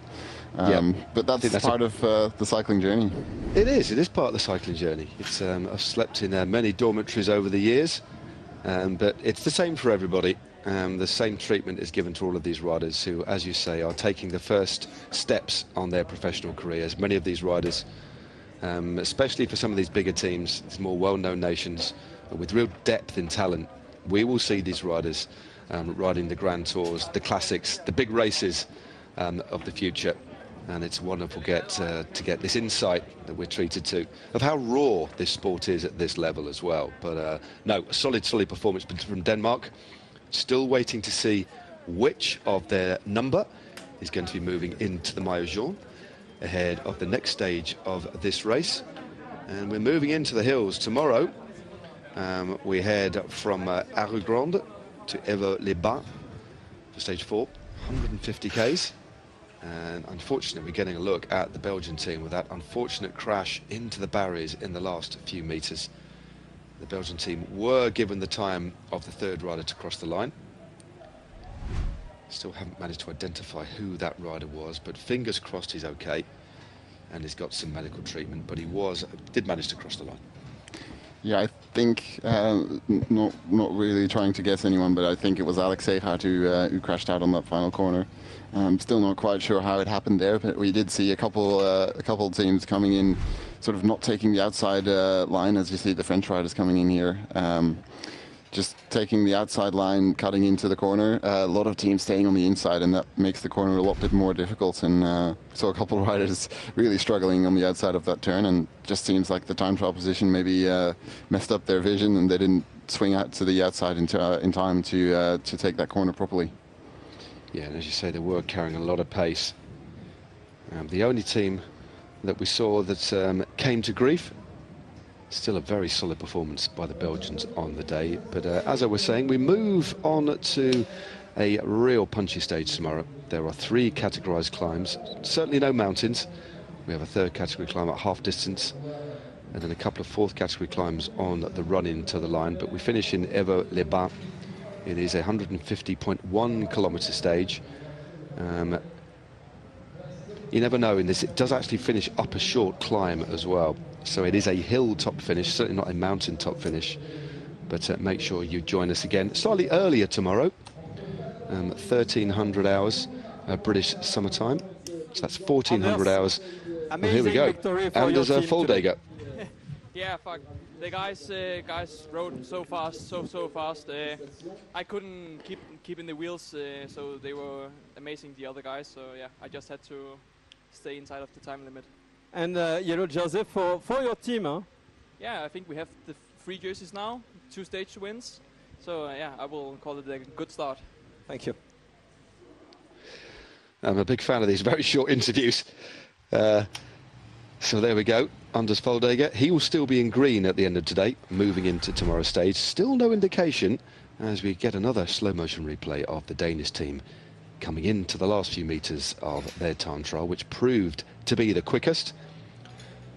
But that's part of the cycling journey. It is part of the cycling journey. It's I've slept in many dormitories over the years, but it's the same for everybody. The same treatment is given to all of these riders who, as you say, are taking the first steps on their professional careers. Many of these riders, especially for some of these bigger teams, these more well-known nations, with real depth in talent, we will see these riders riding the Grand Tours, the classics, the big races of the future. And it's wonderful to get this insight that we're treated to of how raw this sport is at this level as well. But no, a solid performance from Denmark. Still waiting to see which of their number is going to be moving into the Maillot Jaune ahead of the next stage of this race. And we're moving into the hills tomorrow. We head from Arregrande to Évaux-les-Bains for stage 4, 150 Ks. And unfortunately, we're getting a look at the Belgian team with that unfortunate crash into the barriers in the last few metres. The Belgian team were given the time of the third rider to cross the line. Still haven't managed to identify who that rider was, but fingers crossed he's okay and he's got some medical treatment, but he did manage to cross the line. Yeah, I think, not really trying to guess anyone, but I think it was Alex Segaert who crashed out on that final corner. I'm still not quite sure how it happened there, but we did see a couple teams coming in, sort of not taking the outside line, as you see the French riders coming in here. Just taking the outside line, cutting into the corner. A lot of teams staying on the inside, and that makes the corner a lot bit more difficult. And saw a couple of riders really struggling on the outside of that turn, and just seems like the time trial position maybe messed up their vision, and they didn't swing out to the outside in time to take that corner properly. Yeah, and as you say, they were carrying a lot of pace. The only team that we saw that came to grief, still a very solid performance by the Belgians on the day. But as I was saying, we move on to a real punchy stage tomorrow. There are 3 categorised climbs, certainly no mountains. We have a 3rd category climb at half distance, and then a couple of 4th category climbs on the run-in to the line. But we finish in Évaux-les-Bains. It is a 150.1 kilometre stage. You never know in this, it does actually finish up a short climb as well. So it is a hill top finish, certainly not a mountain top finish. But make sure you join us again slightly earlier tomorrow, 1300 hours British summertime. So that's 1400 hours. Well, here we go. Anders Foldager. Yeah, fuck. The guys rode so fast, so fast. I couldn't keep in the wheels, so they were amazing, the other guys. So yeah, I just had to stay inside of the time limit. And Yellow jersey for your team, huh? Yeah, I think we have the 3 jerseys now, 2 stage wins. So yeah, I will call it a good start. Thank you. I'm a big fan of these very short interviews. So there we go. Anders Foldager, he will still be in green at the end of today, moving into tomorrow's stage. Still no indication as we get another slow motion replay of the Danish team coming into the last few metres of their time trial, which proved to be the quickest.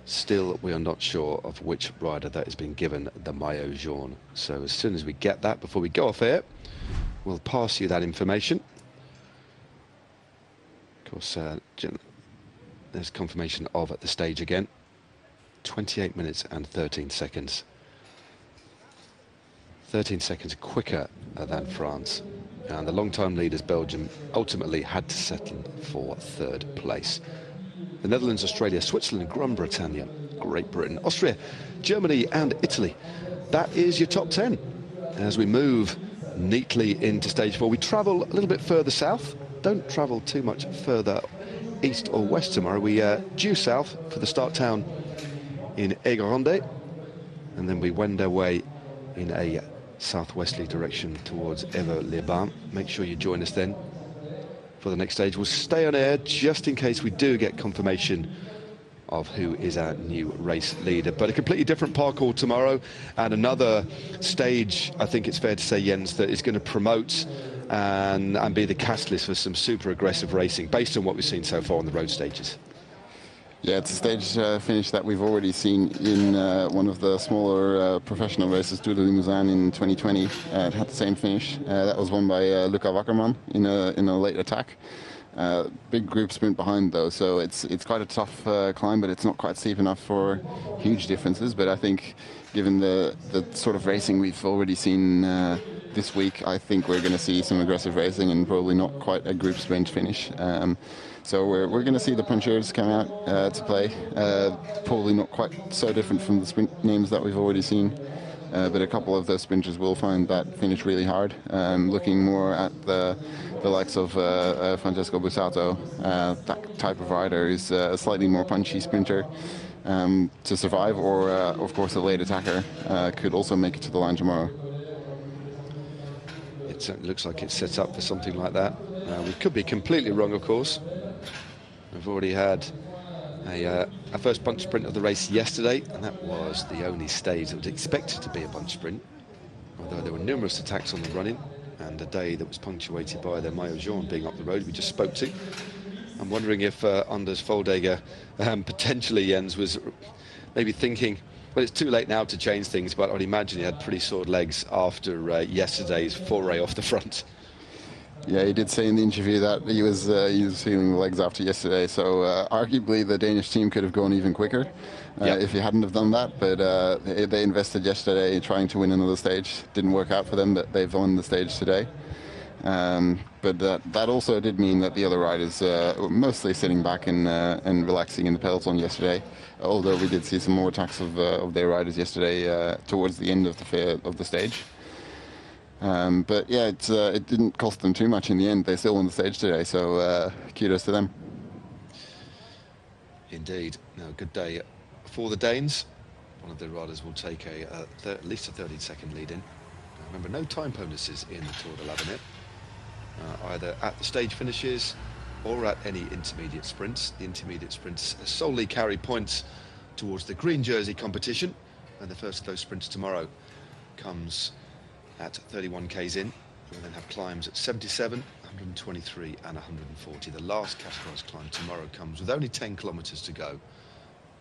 Still, we are not sure of which rider that has been given the maillot jaune. So as soon as we get that, before we go off air, we'll pass you that information. Of course, there's confirmation of at the stage again. 28 minutes and 13 seconds. 13 seconds quicker than France. And the long-time leaders, Belgium, ultimately had to settle for third place. The Netherlands, Australia, Switzerland, Gran Bretagne, Great Britain, Austria, Germany and Italy. That is your top 10. As we move neatly into stage 4, we travel a little bit further south. Don't travel too much further east or west tomorrow. We due south for the start town in Aigues-Rondes, and then we wend our way in a southwesterly direction towards Évaux-les-Bains. Make sure you join us then for the next stage. We'll stay on air just in case we do get confirmation of who is our new race leader. But a completely different parkour tomorrow, and another stage, I think it's fair to say, Jens, that is going to promote and be the catalyst for some super aggressive racing based on what we've seen so far on the road stages. Yeah, it's a stage finish that we've already seen in one of the smaller professional races, Tour de Limousin in 2020. It had the same finish. That was won by Luca Wackerman in a late attack. Big group sprint behind though, so it's quite a tough climb, but it's not quite steep enough for huge differences. But I think, given the sort of racing we've already seen this week, I think we're going to see some aggressive racing and probably not quite a group sprint finish. So we're going to see the punchers come out to play. Probably not quite so different from the sprint names that we've already seen. But a couple of those sprinters will find that finish really hard. Looking more at the likes of Francesco Bussato, that type of rider is a slightly more punchy sprinter to survive, or of course a late attacker could also make it to the line tomorrow. It certainly looks like it's set up for something like that. We could be completely wrong, of course. We've already had a first bunch sprint of the race yesterday, and that was the only stage that was expected to be a bunch sprint, although there were numerous attacks on the run-in, and a day that was punctuated by the maillot jaune being up the road we just spoke to. I'm wondering if Anders Foldager potentially, Jens, was maybe thinking, well, it's too late now to change things, but I'd imagine he had pretty sore legs after yesterday's foray off the front. Yeah, he did say in the interview that he was feeling the legs after yesterday, so arguably the Danish team could have gone even quicker if he hadn't have done that, but they invested yesterday trying to win another stage. Didn't work out for them, but they've won the stage today. But that also did mean that the other riders were mostly sitting back and relaxing in the peloton yesterday, although we did see some more attacks of their riders yesterday towards the end of the stage. But yeah, it didn't cost them too much in the end. They still won the stage today, so kudos to them. Indeed. No, good day for the Danes. One of the riders will take at least a 30-second lead in. Remember, no time bonuses in the Tour de l'Avenir, either at the stage finishes or at any intermediate sprints. The intermediate sprints solely carry points towards the green jersey competition, and the first of those sprints tomorrow comes at 31 k's in. We'll then have climbs at 77, 123 and 140. The last categorised climb tomorrow comes with only 10 kilometres to go,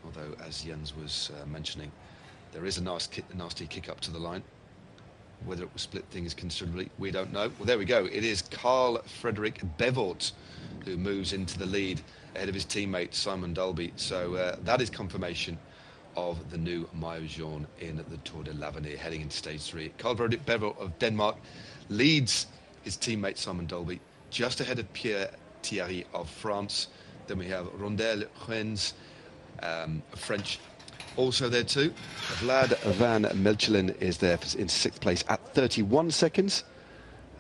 although, as Jens was mentioning, there is a nasty kick up to the line. Whether it will split things considerably, we don't know. Well, there we go. It is Carl Fredrik Bevort who moves into the lead ahead of his teammate Simon Dalby. So that is confirmation of the new maillot jaune in the Tour de l'Avenir heading into stage 3. Carl Fredrik Bevort of Denmark leads his teammate Simon Dalby just ahead of Pierre Thierry of France. Then we have Rondel Huens, French, also there too. Vlad van Mechelen is there in 6th place at 31 seconds.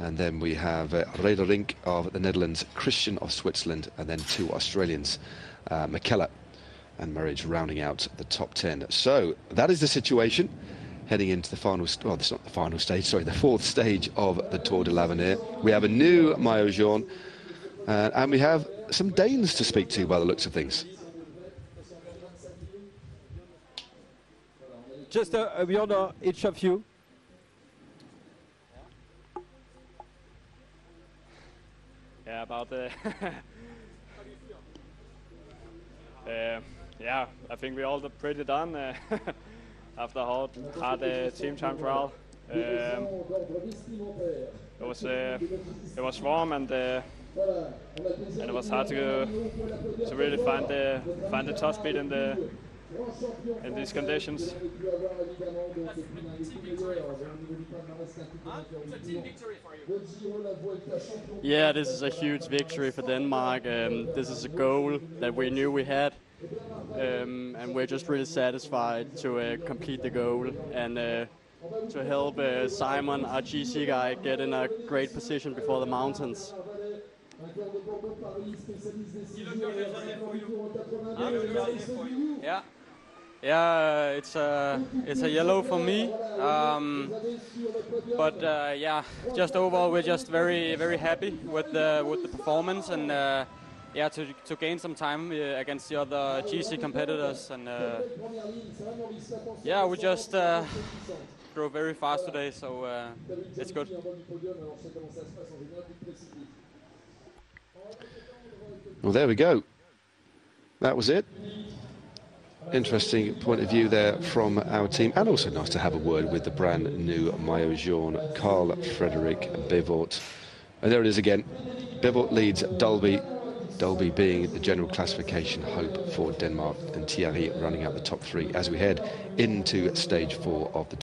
And then we have Rederink of the Netherlands, Christian of Switzerland, and then 2 Australians, McKellar and Murridge, rounding out the top 10. So that is the situation heading into the final, well, it's not the final stage, sorry, the 4th stage of the Tour de l'Avenir. We have a new maillot jaune, And we have some Danes to speak to by the looks of things. Just a word on each of you. Yeah, about the. Yeah, I think we all pretty done after hard team time trial. It was warm and it was hard to really find the top speed in these conditions. Yeah, this is a huge victory for Denmark. This is a goal that we knew we had, and we're just really satisfied to complete the goal and to help Simon, our GC guy, get in a great position before the mountains. Yeah, it's a yellow for me, but yeah, just overall we're just very happy with the performance, and yeah, to gain some time against the other GC competitors, and yeah, we just drove very fast today, so it's good. Well, there we go. That was it. Interesting point of view there from our team, and also nice to have a word with the brand new maillot jaune, Carl Frederick Bivort. And there it is again. Bivort leads Dolby. Dolby being the general classification hope for Denmark, and Thierry running out the top three as we head into stage 4 of the